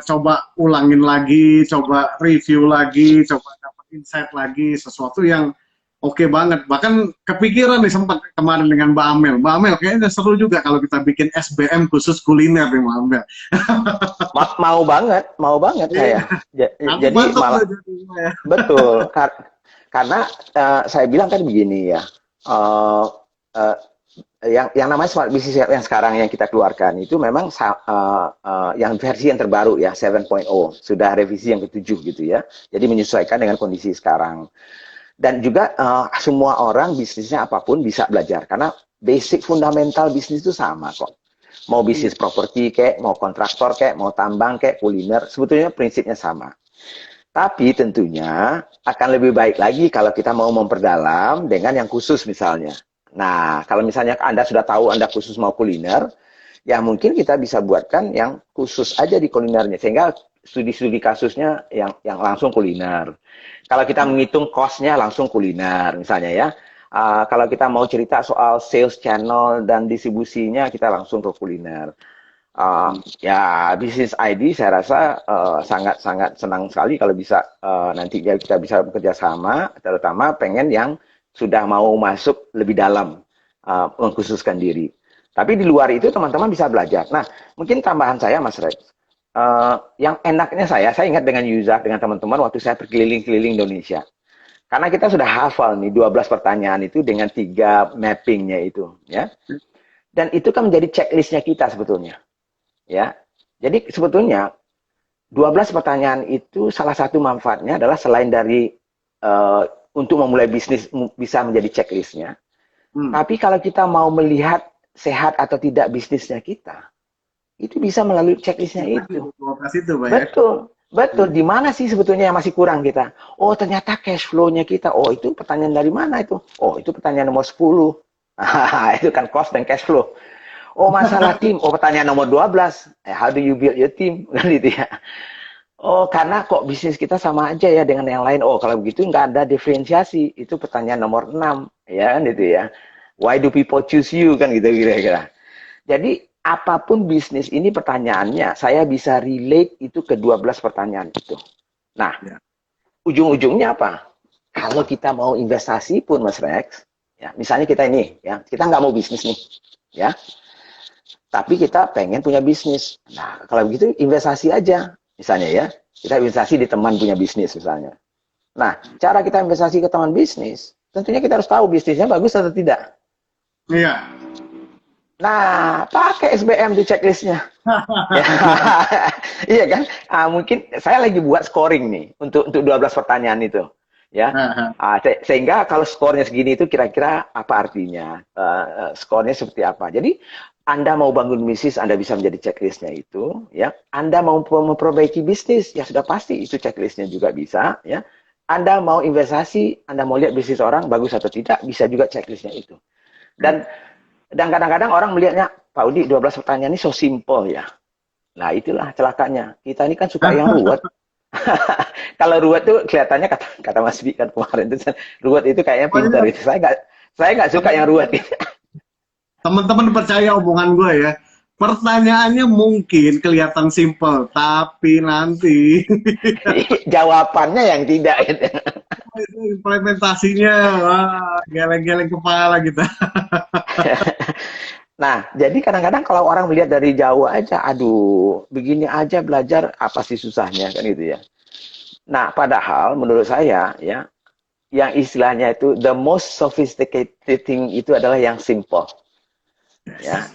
coba ulangin lagi, coba review lagi, coba dapat insight lagi, sesuatu yang oke banget. Bahkan kepikiran nih sempat kemarin dengan Mbak Amel. Mbak Amel kayaknya seru juga kalau kita bikin SBM khusus kuliner nih Mbak Amel. Mau banget Iya, saya. nanti Jadi mantap tuh malah jadinya ya. betul, karena saya bilang kan begini ya, eh, eh, yang namanya smart business yang sekarang yang kita keluarkan itu memang yang versi yang terbaru ya 7.0 sudah revisi yang ketujuh gitu ya. Jadi menyesuaikan dengan kondisi sekarang. Dan juga semua orang bisnisnya apapun bisa belajar karena basic fundamental bisnis itu sama kok. Mau Iya. bisnis properti kayak, mau kontraktor kayak, mau tambang kayak, kuliner, sebetulnya prinsipnya sama. Tapi tentunya akan lebih baik lagi kalau kita mau memperdalam dengan yang khusus misalnya. Nah, kalau misalnya Anda sudah tahu Anda khusus mau kuliner, ya mungkin kita bisa buatkan yang khusus aja di kulinernya. Sehingga studi-studi kasusnya yang langsung kuliner. Kalau kita menghitung cost-nya langsung kuliner misalnya ya. Kalau kita mau cerita soal sales channel dan distribusinya, kita langsung ke kuliner. Ya, bisnis ID saya rasa sangat-sangat senang sekali kalau bisa nantinya kita bisa bekerja sama, terutama pengen yang sudah mau masuk lebih dalam mengkhususkan diri. Tapi di luar itu teman-teman bisa belajar. Nah, mungkin tambahan saya, Mas Rex, yang enaknya saya ingat dengan Yuza, dengan teman-teman waktu saya berkeliling-keliling Indonesia. Karena kita sudah hafal nih 12 pertanyaan itu dengan 3 mappingnya itu, ya. Dan itu kan menjadi checklistnya kita sebetulnya. Ya. Jadi sebetulnya 12 pertanyaan itu salah satu manfaatnya adalah selain dari uh, untuk memulai bisnis bisa menjadi checklistnya. Hmm. Tapi kalau kita mau melihat sehat atau tidak bisnisnya kita, itu bisa melalui checklistnya itu. Itu, Pak ya. Betul. Betul, di mana sih sebetulnya yang masih kurang kita? Oh, ternyata cash flow-nya kita. Oh, itu pertanyaan dari mana itu? Oh, itu pertanyaan nomor 10. Itu kan cost dan cash flow. Oh, masalah tim. Oh, pertanyaan nomor 12. How do you build your team? Kan gitu ya. Oh, karena kok bisnis kita sama aja ya dengan yang lain. Oh, kalau begitu nggak ada diferensiasi. Itu pertanyaan nomor 6. Ya kan gitu ya. Why do people choose you? Kan gitu kira-kira. Jadi, apapun bisnis ini pertanyaannya, saya bisa relate itu ke 12 pertanyaan itu. Nah, Ya. ujung-ujungnya apa? Kalau kita mau investasi pun, Mas Rex, ya, misalnya kita ini, ya, kita nggak mau bisnis nih, ya, tapi kita pengen punya bisnis. Nah, kalau begitu investasi aja, misalnya ya, kita investasi di teman punya bisnis misalnya. Nah, cara kita investasi ke teman bisnis, tentunya kita harus tahu bisnisnya bagus atau tidak. Iya. Nah, pakai SBM di checklistnya. Ya, iya kan? Mungkin saya lagi buat scoring nih untuk 12 pertanyaan itu, ya. Sehingga kalau skornya segini itu kira-kira apa artinya? Skornya seperti apa? Jadi Anda mau bangun bisnis, Anda bisa menjadi checklistnya itu, ya. Anda mau memperbaiki bisnis, ya sudah pasti itu checklistnya juga bisa, ya. Anda mau investasi, Anda mau lihat bisnis orang bagus atau tidak, bisa juga checklistnya itu. Dan kadang-kadang orang melihatnya, Pak Udi, 12 pertanyaan ini so simple ya. Nah, itulah celakanya. Kita ini kan suka yang ruwet. Kalau ruwet tuh kelihatannya kata Mas Bi kan kemarin itu ruwet itu kayaknya pintar Pokoknya itu. Saya nggak suka yang ruwet. teman-teman percaya omongan gue ya. Pertanyaannya mungkin kelihatan simple, tapi nanti Jawabannya yang tidak. Gitu. itu implementasinya geleng-geleng kepala kita. Nah, jadi kadang-kadang kalau orang melihat dari jauh aja, aduh, begini aja belajar apa sih susahnya kan gitu ya. Nah, padahal menurut saya ya, yang istilahnya itu the most sophisticated thing itu adalah yang simple. Ya,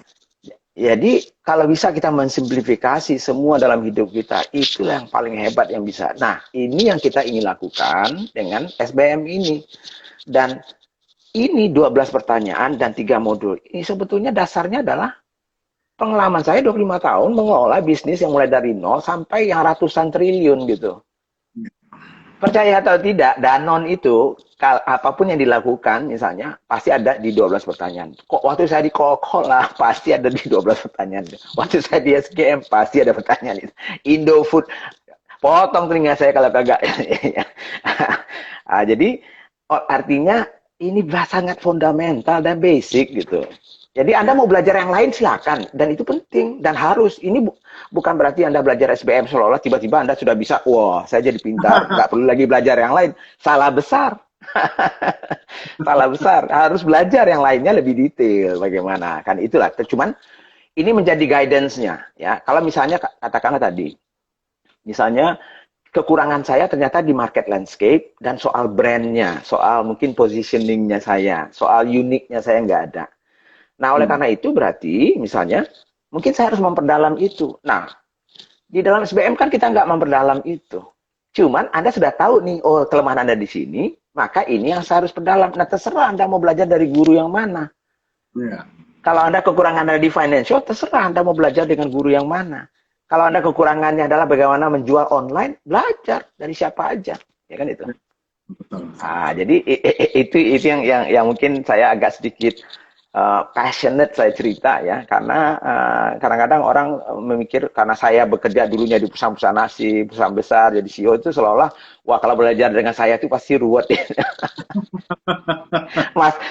jadi kalau bisa kita mensimplifikasi semua dalam hidup kita, itulah yang paling hebat yang bisa. Nah, ini yang kita ingin lakukan dengan SBM ini. Dan ini 12 pertanyaan dan 3 modul. Ini sebetulnya dasarnya adalah pengalaman saya 25 tahun mengelola bisnis yang mulai dari nol sampai yang ratusan triliun gitu. Percaya atau tidak, Danon itu apapun yang dilakukan misalnya pasti ada di 12 pertanyaan. Kok waktu saya di Coca-Cola pasti ada di 12 pertanyaan. Waktu saya di SGM pasti ada pertanyaan itu. Indofood potong telinga saya kalau kagak. Jadi artinya ini sangat fundamental dan basic gitu. Jadi Anda mau belajar yang lain silakan dan itu penting dan harus. Ini bukan berarti Anda belajar SBM seolah-olah tiba-tiba Anda sudah bisa, wah saya jadi pintar, nggak perlu lagi belajar yang lain. Salah besar. Salah besar. Harus belajar yang lainnya lebih detail bagaimana. Kan itulah. Cuman ini menjadi guidance-nya ya. Kalau misalnya katakanlah tadi, misalnya kekurangan saya ternyata di market landscape dan soal brand-nya, soal mungkin positioning-nya saya, soal uniknya saya nggak ada. Nah, oleh karena itu berarti misalnya mungkin saya harus memperdalam itu. Nah, di dalam SBM kan kita nggak memperdalam itu. Cuman Anda sudah tahu nih, oh kelemahan Anda di sini, maka ini yang saya harus perdalam. Nah, terserah Anda mau belajar dari guru yang mana. Ya. Kalau Anda kekurangan Anda di financial, terserah Anda mau belajar dengan guru yang mana. Kalau Anda kekurangannya adalah bagaimana menjual online, belajar dari siapa aja. Ya kan itu. Betul. Jadi itu yang mungkin saya agak sedikit passionate saya cerita ya, karena kadang-kadang orang memikir karena saya bekerja dulunya di perusahaan-perusahaan nasi, perusahaan besar jadi CEO itu seolah-olah wah kalau belajar dengan saya itu pasti ruwet ya.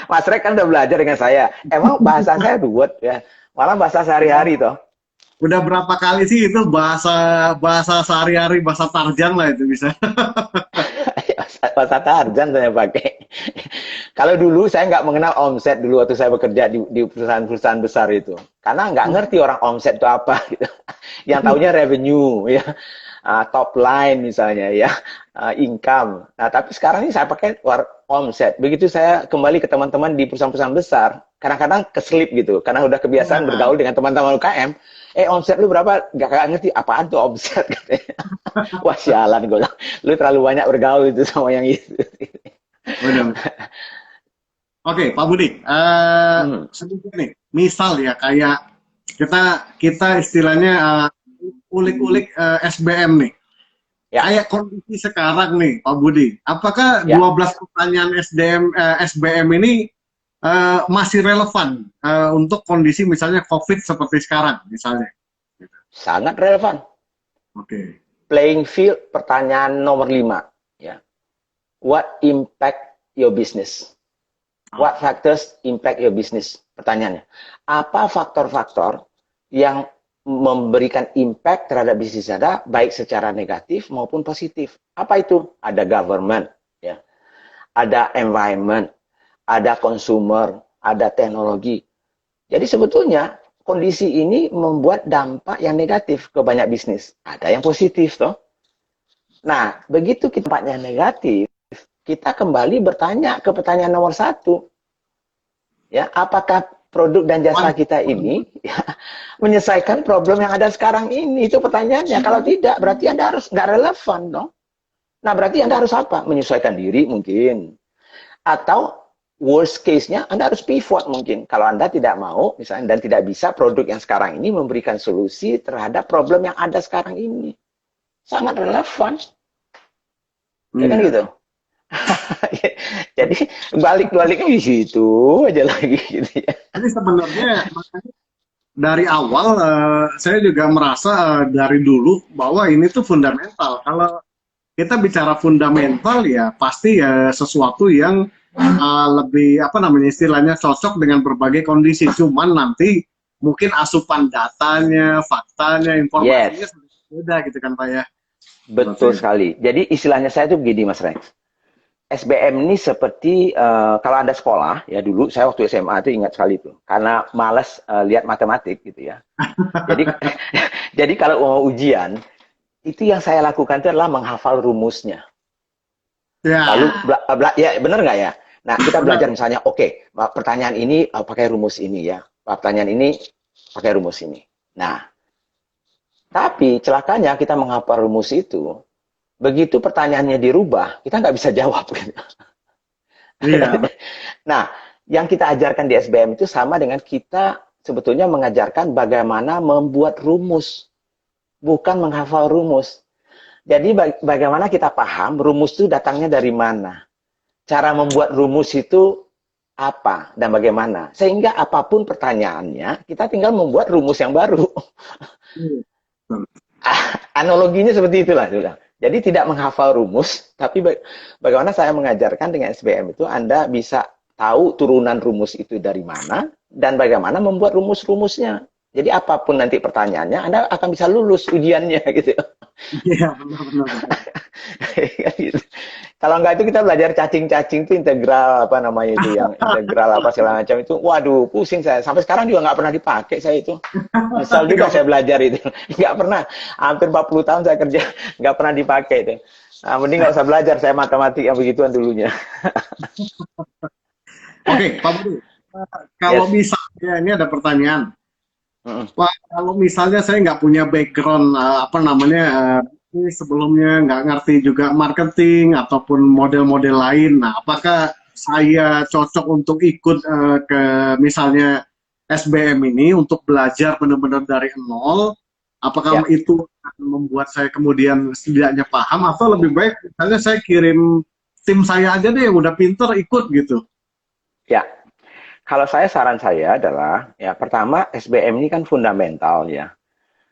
Mas Rek kan udah belajar dengan saya, emang bahasa saya ruwet ya, malah bahasa sehari-hari toh. Udah berapa kali sih itu bahasa sehari-hari, bahasa Tarjan lah itu bisa. Bahasa Tarzan saya pakai. Kalau dulu saya nggak mengenal omset dulu waktu saya bekerja di perusahaan-perusahaan besar itu. Karena nggak ngerti orang omset itu apa. Gitu. Yang taunya revenue, ya, top line misalnya, ya, income. Nah, tapi sekarang ini saya pakai omset. Begitu saya kembali ke teman-teman di perusahaan-perusahaan besar, kadang-kadang keselip gitu. Karena udah kebiasaan bergaul dengan teman-teman UKM. Omset lu berapa? Gak ngerti apaan tuh omset. Katanya. Wah, sialan gue. Lu terlalu banyak bergaul itu sama yang itu. Udah. Oke, Pak Budi, sedikit nih, misal ya kayak kita istilahnya ulik-ulik SBM nih. Ya. Kayak kondisi sekarang nih, Pak Budi, apakah Ya. 12 pertanyaan SBM ini masih relevan untuk kondisi misalnya COVID seperti sekarang, misalnya? Sangat relevan. Oke. Playing field pertanyaan nomor 5. Ya. What impact your business? What factors impact your business? Pertanyaannya. Apa faktor-faktor yang memberikan impact terhadap bisnis Anda, baik secara negatif maupun positif? Apa itu? Ada government, ya. Ada environment, ada consumer, ada teknologi. Jadi sebetulnya kondisi ini membuat dampak yang negatif ke banyak bisnis. Ada yang positif, toh. Nah, begitu kita dampaknya negatif, kita kembali bertanya ke pertanyaan nomor 1. Ya, apakah produk dan jasa One- kita ini ya, menyelesaikan problem yang ada sekarang ini? Itu pertanyaannya. Kalau tidak, berarti Anda harus nggak relevan dong. Nah, berarti Anda harus apa? Menyesuaikan diri mungkin. Atau worst case-nya Anda harus pivot mungkin. Kalau Anda tidak mau, misalnya, dan tidak bisa produk yang sekarang ini memberikan solusi terhadap problem yang ada sekarang ini. Sangat relevan. Ya kan Iya. gitu. Jadi balik-baliknya di situ aja lagi gitu ya. Jadi sebenarnya dari awal saya juga merasa dari dulu bahwa ini tuh fundamental. Kalau kita bicara fundamental ya pasti ya sesuatu yang lebih apa namanya istilahnya cocok dengan berbagai kondisi. Cuman nanti mungkin asupan datanya, faktanya, informasinya Yes, beda gitu kan Pak ya. betul sekali. Jadi istilahnya saya tuh begini Mas Rex. SBM ini seperti kalau Anda sekolah ya dulu saya waktu SMA itu ingat sekali tuh karena malas lihat matematik gitu ya. Jadi jadi kalau mau ujian itu yang saya lakukan itu adalah menghafal rumusnya. Lalu Ya, ya benar nggak ya? Nah kita belajar benar. misalnya oke, pertanyaan ini pakai rumus ini ya. Pertanyaan ini pakai rumus ini. Nah, tapi celakanya kita menghafal rumus itu, begitu pertanyaannya dirubah, kita nggak bisa jawab. Gitu. Iya, Nah, yang kita ajarkan di SBM itu sama dengan kita sebetulnya mengajarkan bagaimana membuat rumus, bukan menghafal rumus. Jadi bagaimana kita paham rumus itu datangnya dari mana. Cara membuat rumus itu apa dan bagaimana. Sehingga apapun pertanyaannya, kita tinggal membuat rumus yang baru. betul. Analoginya seperti itulah. Jadi tidak menghafal rumus, tapi bagaimana saya mengajarkan dengan SBM itu Anda bisa tahu turunan rumus itu dari mana dan bagaimana membuat rumus-rumusnya. Jadi apapun nanti pertanyaannya, Anda akan bisa lulus ujiannya gitu. Iya, benar-benar. Gitu. Kalau enggak itu kita belajar cacing-cacing itu integral apa namanya itu yang integral apa segala macam itu. Waduh, pusing saya. Sampai sekarang juga nggak pernah dipakai saya itu. Nyesal juga saya belajar itu. Nggak pernah. Hampir 40 tahun saya kerja nggak pernah dipakai itu. Nah, mending nggak usah belajar saya matematik yang begituan dulunya. Oke, Pak Budi. Kalau Yes. misalnya ini ada pertanyaan, Mm-mm. Pak, kalau misalnya saya nggak punya background apa namanya ini sebelumnya nggak ngerti juga marketing ataupun model-model lain, nah apakah saya cocok untuk ikut ke misalnya SBM ini untuk belajar benar-benar dari nol? Apakah Ya, itu akan membuat saya kemudian setidaknya paham atau lebih baik misalnya saya kirim tim saya aja deh yang udah pinter ikut gitu? ya. Kalau saran saya adalah ya pertama SBM ini kan fundamental ya.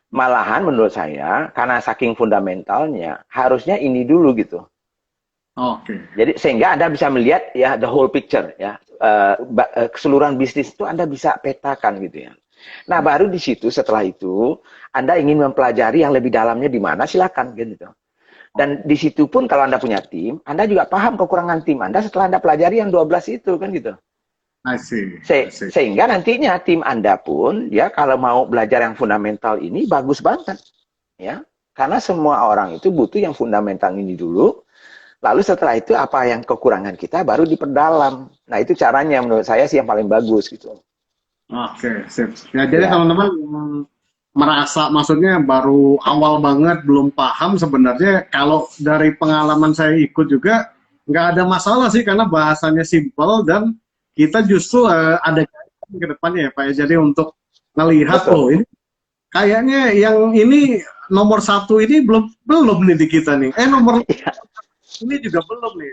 Malahan menurut saya karena saking fundamentalnya harusnya ini dulu gitu. Oke. Jadi sehingga Anda bisa melihat ya the whole picture ya. Keseluruhan bisnis itu Anda bisa petakan gitu ya. Nah, baru di situ setelah itu Anda ingin mempelajari yang lebih dalamnya di mana silakan gitu. Dan di situ pun kalau Anda punya tim, Anda juga paham kekurangan tim Anda setelah Anda pelajari yang 12 itu kan gitu. I see, I see. Sehingga nantinya tim Anda pun ya kalau mau belajar yang fundamental ini bagus banget ya. Karena semua orang itu butuh yang fundamental ini dulu. Lalu setelah itu apa yang kekurangan kita baru diperdalam. Nah, itu caranya menurut saya sih yang paling bagus gitu. Oke, sip. Ya, jadi Ya, teman-teman yang merasa maksudnya baru awal banget belum paham sebenarnya kalau dari pengalaman saya ikut juga nggak ada masalah sih karena bahasanya simple dan kita justru ada gagasan ke depannya ya Pak ya. Jadi untuk ngelihat betul. oh ini kayaknya yang ini nomor satu ini belum belum nih di kita nih. Nomor Ya, ini juga belum nih.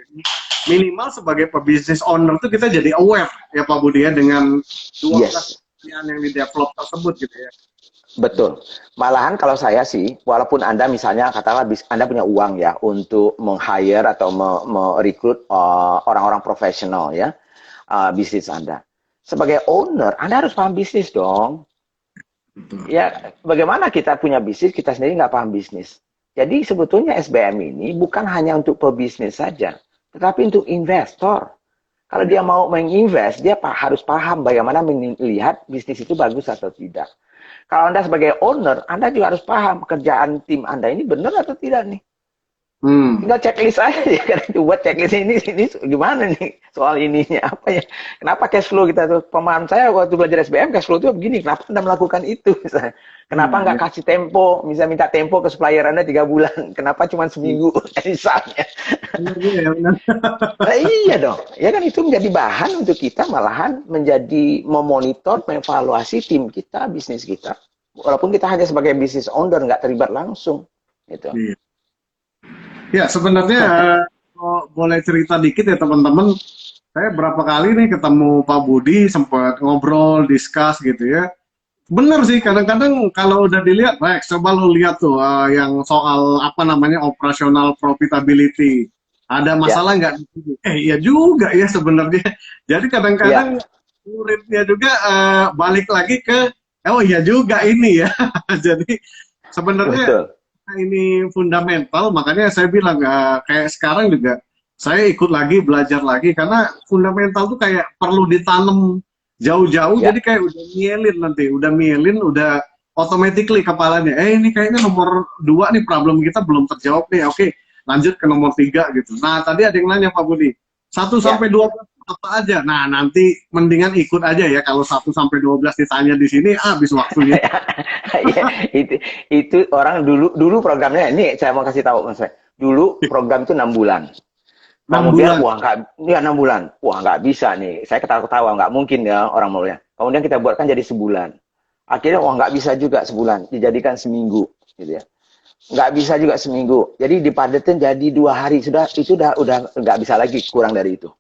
Minimal sebagai pebisnis owner tuh kita jadi aware ya Pak Budi ya dengan 12 yes, pekerjaan yang di develop tersebut gitu ya. betul. Malahan kalau saya sih, walaupun Anda misalnya katakanlah Anda punya uang ya untuk meng-hire atau merekrut orang-orang profesional ya, bisnis Anda. Sebagai owner, Anda harus paham bisnis dong. Betul. Ya, bagaimana kita punya bisnis, kita sendiri nggak paham bisnis. Jadi sebetulnya SBM ini bukan hanya untuk pebisnis saja, tetapi untuk investor. Kalau dia Ya. mau menginvest, dia harus paham bagaimana melihat bisnis itu bagus atau tidak. Kalau Anda sebagai owner, Anda juga harus paham kerjaan tim Anda ini benar atau tidak nih. Hmm. Tinggal checklist aja ya kan, buat checklist ini gimana nih soal ininya apa ya, kenapa cash flow kita tuh, pemahaman saya waktu belajar SBM cash flow itu begini, kenapa Anda melakukan itu misalnya, Iya, kenapa nggak iya. kasih tempo, misalnya minta tempo ke supplier Anda 3 bulan, kenapa cuma seminggu misalnya. Benar juga ya, benar. Nah, iya dong, ya kan itu menjadi bahan untuk kita malahan menjadi memonitor, mengevaluasi tim kita, bisnis kita, walaupun kita hanya sebagai business owner nggak terlibat langsung gitu. Iya. Ya, sebenarnya kalau boleh cerita dikit ya teman-teman, saya berapa kali nih ketemu Pak Budi, sempat ngobrol, discuss gitu ya. Bener sih, kadang-kadang kalau udah dilihat, Rex, coba lu lihat tuh yang soal apa namanya operational profitability. Ada Ya, masalah nggak di sini? Iya juga ya sebenarnya. Jadi ya, kadang-kadang muridnya juga balik lagi ke, oh iya juga ini ya. Jadi sebenarnya betul. ini fundamental, makanya saya bilang kayak sekarang juga saya ikut lagi belajar lagi karena fundamental tuh kayak perlu ditanam jauh-jauh, Ya, jadi kayak udah mielin, udah automatically kepalanya, ini kayaknya nomor 2 nih problem kita belum terjawab nih, oke lanjut ke nomor 3 gitu. Nah tadi ada yang nanya Pak Budi, satu ya. sampai 12 apa aja, nah nanti mendingan ikut aja ya, kalau 1 sampai 12 ditanya di sini habis waktunya. Ya, itu orang dulu programnya ini saya mau kasih tahu Mas. Dulu program itu 6 bulan. 6 Kemudian bulan. wah nggak, ya 6 bulan. Wah nggak bisa nih. Saya ketawa-ketawa nggak mungkin ya orang mau ya. Kemudian kita buatkan jadi sebulan. Akhirnya wah nggak bisa juga sebulan. Dijadikan seminggu, gitu ya. Nggak bisa juga seminggu. Jadi dipadetin jadi 2 hari. Sudah itu udah nggak bisa lagi kurang dari itu.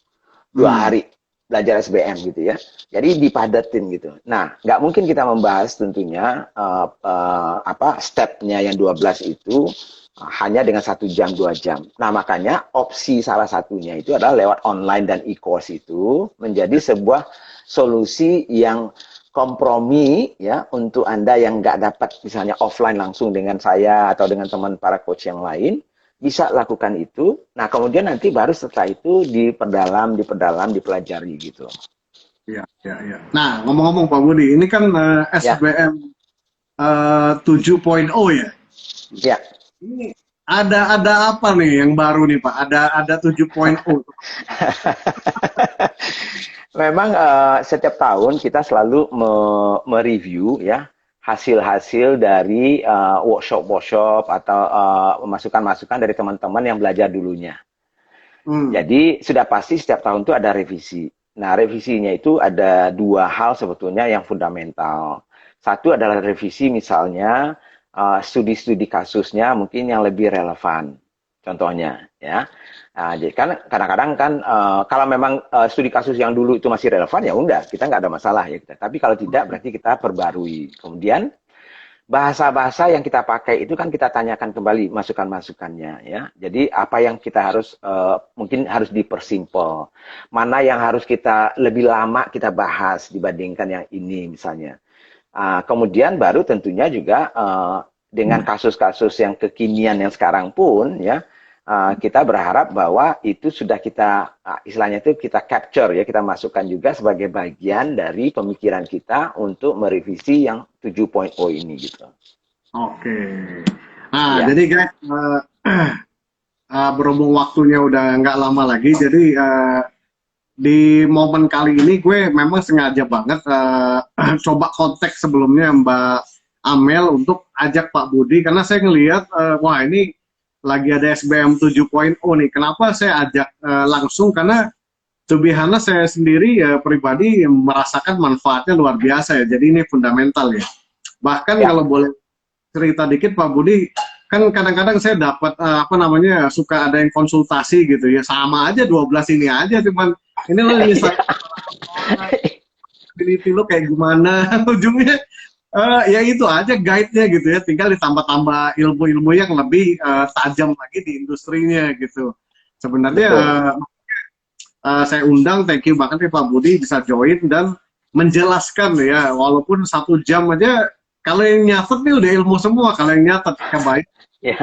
dua Hmm. hari belajar SBM gitu ya. Jadi dipadatin gitu. Nah, nggak mungkin kita membahas tentunya apa stepnya yang 12 itu hanya dengan 1 jam 2 jam. Nah, makanya opsi salah satunya itu adalah lewat online dan e-course itu menjadi sebuah solusi yang kompromi ya untuk Anda yang nggak dapat misalnya offline langsung dengan saya atau dengan teman para coach yang lain, bisa lakukan itu. Nah, kemudian nanti baru setelah itu diperdalam, dipelajari gitu. Iya, iya, iya. Nah, ngomong-ngomong Pak Budi, ini kan Ya, SBM 7.0 ya. ya. Ini ada apa nih yang baru nih Pak? Ada 7.0. Memang setiap tahun kita selalu mereview ya hasil-hasil dari workshop-workshop atau masukan-masukan dari teman-teman yang belajar dulunya. Hmm. Jadi sudah pasti setiap tahun itu ada revisi. Nah, revisinya itu ada 2 hal sebetulnya yang fundamental. Satu adalah revisi misalnya studi-studi kasusnya mungkin yang lebih relevan. Contohnya, ya. Nah, jadi kan kadang-kadang kan kalau memang studi kasus yang dulu itu masih relevan ya udah kita nggak ada masalah ya kita. Tapi kalau tidak berarti kita perbarui. Kemudian bahasa-bahasa yang kita pakai itu kan kita tanyakan kembali masukan-masukannya ya. Jadi apa yang kita harus mungkin harus dipersimpel. Mana yang harus kita lebih lama kita bahas dibandingkan yang ini misalnya. Kemudian baru tentunya juga dengan kasus-kasus yang kekinian yang sekarang pun ya kita berharap bahwa itu sudah kita istilahnya itu kita capture ya, kita masukkan juga sebagai bagian dari pemikiran kita untuk merevisi yang 7.0 ini gitu. Oke. Nah, Ya, jadi guys, berhubung waktunya udah nggak lama lagi, jadi di momen kali ini gue memang sengaja banget coba kontak sebelumnya Mbak Amel untuk ajak Pak Budi karena saya ngelihat wah ini lagi ada SBM 7.0 nih. Kenapa saya ajak langsung? Karena to be honest, saya sendiri pribadi merasakan manfaatnya luar biasa ya. Jadi ini fundamental ya. Bahkan ya, kalau boleh cerita dikit Pak Budi, kan kadang-kadang saya dapat apa namanya suka ada yang konsultasi gitu ya. Sama aja 12 ini aja cuman ini loh misalnya ability lo kayak gimana ujungnya ya itu aja guide-nya gitu ya, tinggal ditambah-tambah ilmu-ilmu yang lebih tajam lagi di industrinya gitu. Sebenarnya betul. saya undang, thank you banget nih Pak Budi bisa join dan menjelaskan ya, walaupun 1 jam aja, kalau yang nyatet nih udah ilmu semua, kalau yang nyatet ya baik Ya,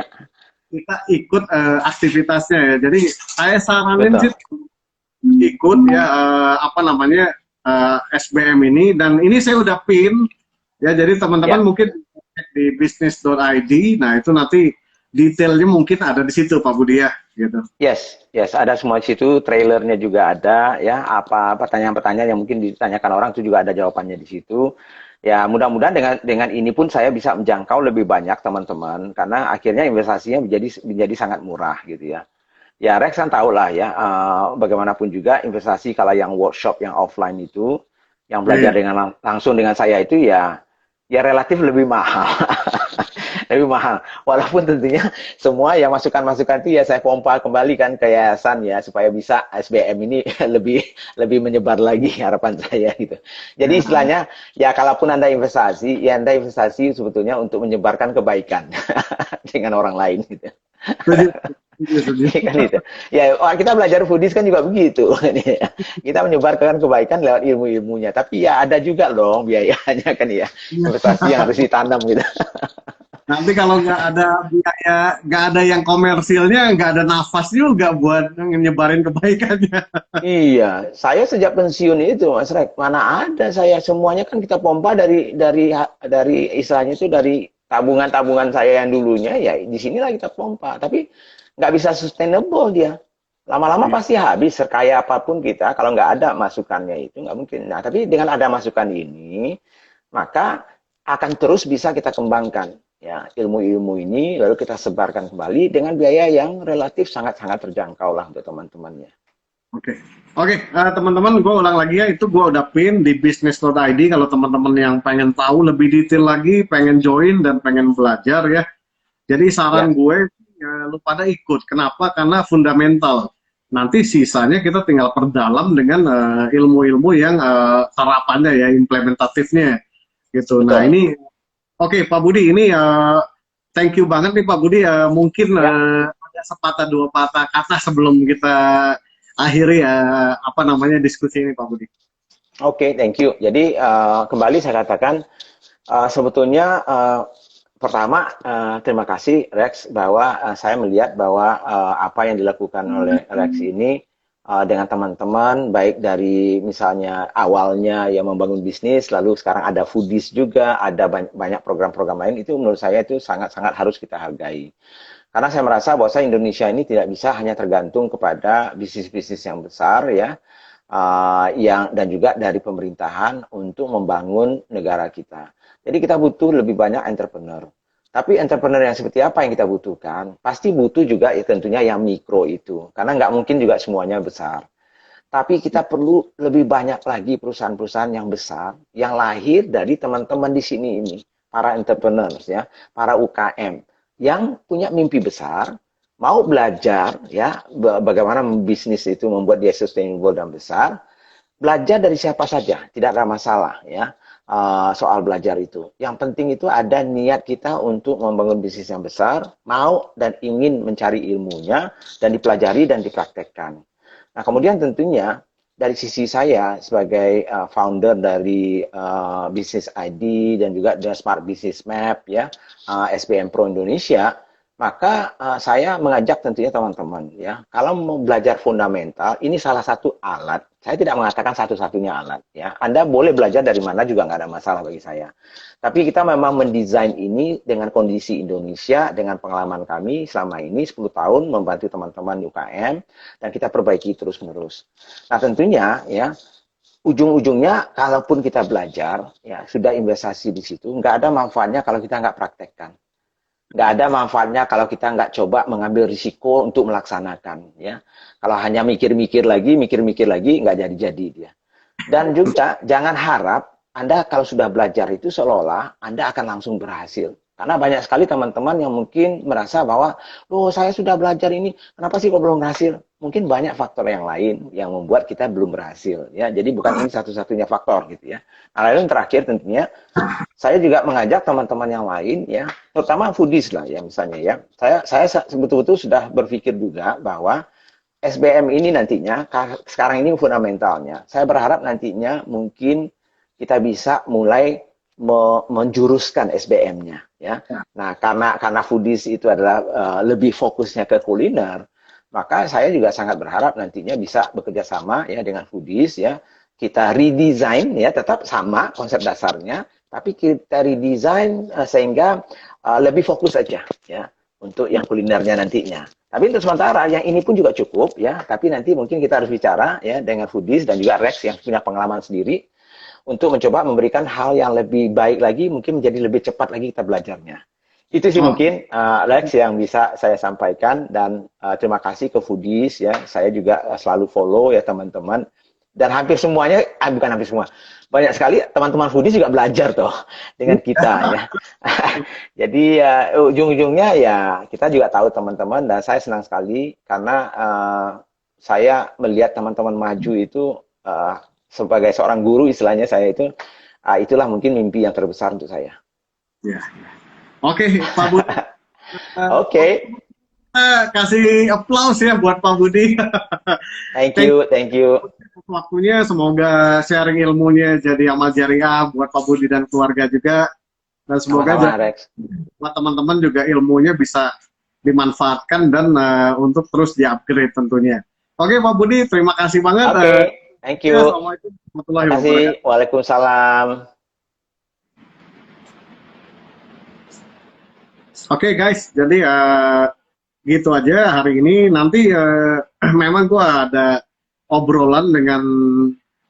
kita ikut aktivitasnya ya. Jadi saya saranin betul. sih ikut ya apa namanya SBM ini, dan ini saya udah pin ya, jadi teman-teman Ya, mungkin cek di bisnis.id, nah itu nanti detailnya mungkin ada di situ Pak Budi ya, gitu. Yes, yes, ada semua di situ, trailernya juga ada, ya, apa pertanyaan-pertanyaan yang mungkin ditanyakan orang itu juga ada jawabannya di situ. Ya, mudah-mudahan dengan ini pun saya bisa menjangkau lebih banyak teman-teman, karena akhirnya investasinya menjadi sangat murah gitu ya. Ya, Rex kan tahu lah ya, bagaimanapun juga investasi kalau yang workshop yang offline itu, yang belajar Iya. dengan langsung dengan saya itu ya, ya relatif lebih mahal. Lebih mahal. Walaupun tentunya semua yang masukan-masukan itu ya saya pompa kembali kan ke yayasan ya supaya bisa SBM ini lebih lebih menyebar lagi harapan saya gitu. Jadi Ya. istilahnya ya kalaupun Anda investasi, ya Anda investasi sebetulnya untuk menyebarkan kebaikan dengan orang lain gitu. Setuju, setuju, setuju. Iya kan itu. Ya, kita belajar Buddhis kan juga begitu. Kita menyebarkan kebaikan lewat ilmu-ilmunya. Tapi ya ada juga dong biayanya kan ya. Iya. Investasi yang harus ditanam gitu. Nanti kalau nggak ada biaya, nggak ada yang komersilnya, nggak ada nafas juga buat nyebarin kebaikannya. Iya, saya sejak pensiun itu, Mas Rek, mana ada saya semuanya kan kita pompa dari istilahnya itu dari tabungan-tabungan saya yang dulunya ya di sinilah kita pompa, tapi nggak bisa sustainable dia. Lama-lama Iya. pasti habis, sekaya apapun kita kalau nggak ada masukannya itu nggak mungkin. Nah, tapi dengan ada masukan ini, maka akan terus bisa kita kembangkan ya ilmu-ilmu ini lalu kita sebarkan kembali dengan biaya yang relatif sangat-sangat terjangkau lah untuk teman-temannya. Oke, oke, teman-teman, gue ulang lagi ya, itu gue udah pin di business.id kalau teman-teman yang pengen tahu lebih detail lagi, pengen join dan pengen belajar ya. Jadi Ya, saran gue, lu pada ikut. Kenapa? Karena fundamental. Nanti sisanya kita tinggal perdalam dengan ilmu-ilmu yang terapannya ya, implementatifnya gitu. Nah betul. ini, oke Pak Budi, ini thank you banget nih Pak Budi. Mungkin Ya. ada sepatah dua patah kata sebelum kita akhiri apa namanya diskusi ini Pak Budi. Oke, thank you. Jadi kembali saya katakan sebetulnya pertama terima kasih Rex bahwa saya melihat bahwa apa yang dilakukan oleh Rex ini dengan teman-teman baik dari misalnya awalnya yang membangun bisnis lalu sekarang ada foodies juga ada banyak program-program lain itu menurut saya itu sangat-sangat harus kita hargai. Karena saya merasa bahwa Indonesia ini tidak bisa hanya tergantung kepada bisnis-bisnis yang besar ya yang dan juga dari pemerintahan untuk membangun negara kita. Jadi kita butuh lebih banyak entrepreneur. Tapi entrepreneur yang seperti apa yang kita butuhkan? Pasti butuh juga ya tentunya yang mikro itu. Karena nggak mungkin juga semuanya besar. Tapi kita perlu lebih banyak lagi perusahaan-perusahaan yang besar yang lahir dari teman-teman di sini ini, para entrepreneurs ya, para UKM yang punya mimpi besar, mau belajar ya bagaimana bisnis itu membuat dia sustainable dan besar, belajar dari siapa saja, tidak ada masalah ya. Soal belajar itu. Yang penting itu ada niat kita untuk membangun bisnis yang besar, mau dan ingin mencari ilmunya dan dipelajari dan dipraktekkan. Nah, kemudian tentunya dari sisi saya sebagai founder dari Business ID dan juga The Smart Business Map ya, SBM Pro Indonesia, maka saya mengajak tentunya teman-teman ya, kalau mau belajar fundamental, ini salah satu alat. Saya tidak mengatakan satu-satunya alat ya. Anda boleh belajar dari mana juga nggak ada masalah bagi saya. Tapi kita memang mendesain ini dengan kondisi Indonesia, dengan pengalaman kami selama ini 10 tahun membantu teman-teman UKM dan kita perbaiki terus-menerus. Nah, tentunya ya ujung-ujungnya kalaupun kita belajar ya sudah investasi di situ, nggak ada manfaatnya kalau kita nggak praktekkan. Nggak ada manfaatnya kalau kita nggak coba mengambil risiko untuk melaksanakan ya. Kalau hanya mikir-mikir lagi nggak jadi-jadi dia. Dan juga jangan harap Anda kalau sudah belajar itu seolah-olah Anda akan langsung berhasil. Karena banyak sekali teman-teman yang mungkin merasa bahwa, loh saya sudah belajar ini, kenapa sih kok belum berhasil? Mungkin banyak faktor yang lain yang membuat kita belum berhasil. Ya, jadi bukan ini satu-satunya faktor gitu ya. Nah, lalu yang terakhir tentunya saya juga mengajak teman-teman yang lain ya, terutama foodies lah ya misalnya ya. Saya betul-betul sudah berpikir juga bahwa SBM ini nantinya sekarang ini fundamentalnya. Saya berharap nantinya mungkin kita bisa mulai menjuruskan SBM-nya ya. Nah, karena foodies itu adalah lebih fokusnya ke kuliner, maka saya juga sangat berharap nantinya bisa bekerja sama ya dengan foodies ya. Kita redesign ya tetap sama konsep dasarnya, tapi kita redesign sehingga lebih fokus aja ya. untuk yang kulinernya nantinya. Tapi untuk sementara yang ini pun juga cukup ya. Tapi nanti mungkin kita harus bicara ya dengan foodies dan juga Rex yang punya pengalaman sendiri untuk mencoba memberikan hal yang lebih baik lagi, mungkin menjadi lebih cepat lagi kita belajarnya. Itu sih Oh, mungkin Rex yang bisa saya sampaikan dan terima kasih ke foodies ya. Saya juga selalu follow ya teman-teman dan hampir semuanya, bukan hampir semua, banyak sekali teman-teman foodies juga belajar toh dengan kita ya. Jadi ujung-ujungnya ya kita juga tahu teman-teman dan saya senang sekali karena saya melihat teman-teman maju itu sebagai seorang guru istilahnya saya itu itulah mungkin mimpi yang terbesar untuk saya. ya. Oke, Pak Budi. Oke, Kita kasih applause ya buat Pak Budi. thank Thank you, thank you. you waktunya. Semoga sharing ilmunya jadi amal jariah buat Pak Budi dan keluarga juga. Dan semoga Sama-sama Rex. buat teman-teman juga ilmunya bisa dimanfaatkan dan untuk terus di-upgrade tentunya. Oke, Pak Budi, terima kasih banget. Oke, thank you. Assalamualaikum warahmatullahi Terima kasih. wabarakatuh. Waalaikumsalam. Oke guys, jadi gitu aja hari ini. Nanti memang gua ada obrolan dengan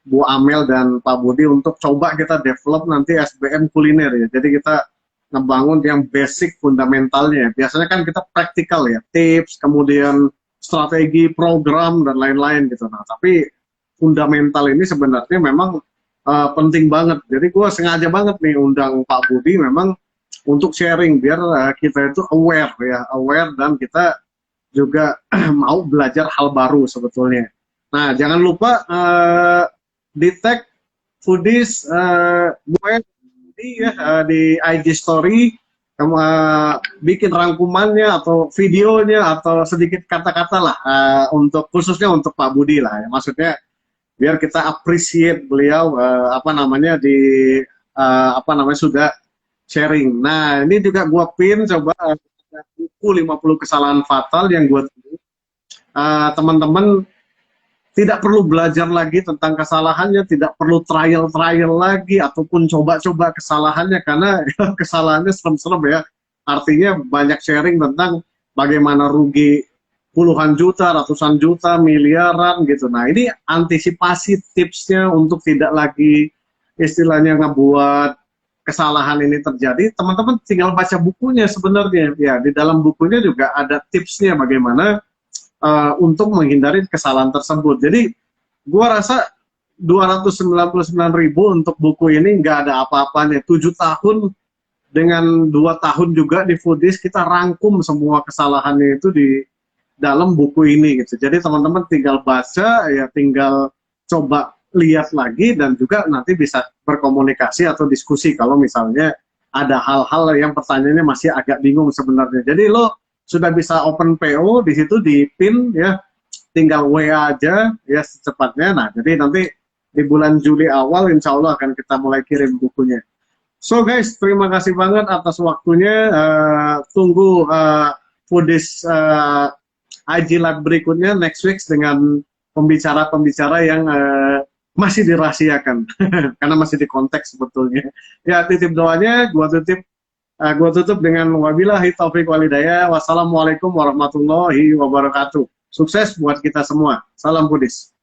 Bu Amel dan Pak Budi untuk coba kita develop nanti SBM kuliner ya. Jadi kita ngebangun yang basic fundamentalnya. Biasanya kan kita praktikal ya, tips, kemudian strategi, program dan lain-lain gitu. Nah, tapi fundamental ini sebenarnya memang penting banget. Jadi gua sengaja banget nih undang Pak Budi memang untuk sharing biar kita itu aware dan kita juga mau belajar hal baru sebetulnya. Nah, jangan lupa di tag foodies gue di IG story, kamu bikin rangkumannya atau videonya atau sedikit kata-kata lah untuk khususnya untuk Pak Budi lah ya. Maksudnya biar kita appreciate beliau apa namanya sudah sharing. Nah, ini juga gua pin coba buku 50 kesalahan fatal yang gua tulis. Teman-teman tidak perlu belajar lagi tentang kesalahannya, tidak perlu trial lagi ataupun coba-coba kesalahannya karena kesalahannya serem-serem ya. Artinya banyak sharing tentang bagaimana rugi puluhan juta, ratusan juta, miliaran gitu. Nah, ini antisipasi tipsnya untuk tidak lagi istilahnya ngebuat kesalahan ini terjadi. Teman-teman tinggal baca bukunya sebenarnya. Ya, di dalam bukunya juga ada tipsnya bagaimana untuk menghindari kesalahan tersebut. Jadi, gua rasa 299.000 untuk buku ini nggak ada apa-apanya. 7 tahun dengan 2 tahun juga di Foodies kita rangkum semua kesalahannya itu di dalam buku ini gitu. Jadi teman-teman tinggal baca ya, tinggal coba lihat lagi dan juga nanti bisa berkomunikasi atau diskusi kalau misalnya ada hal-hal yang pertanyaannya masih agak bingung sebenarnya. Jadi lo sudah bisa open PO di situ di pin ya, tinggal WA aja ya secepatnya. Nah, jadi nanti di bulan Juli awal insya Allah akan kita mulai kirim bukunya. So guys, terima kasih banget atas waktunya. Tunggu Foodies IG Live berikutnya next week dengan pembicara-pembicara yang masih dirahasiakan karena masih di konteks sebetulnya. Ya, titip doanya, gua tutup dengan wabillahi taufiq walhidayah. Wassalamualaikum warahmatullahi wabarakatuh. Sukses buat kita semua. Salam Foodies.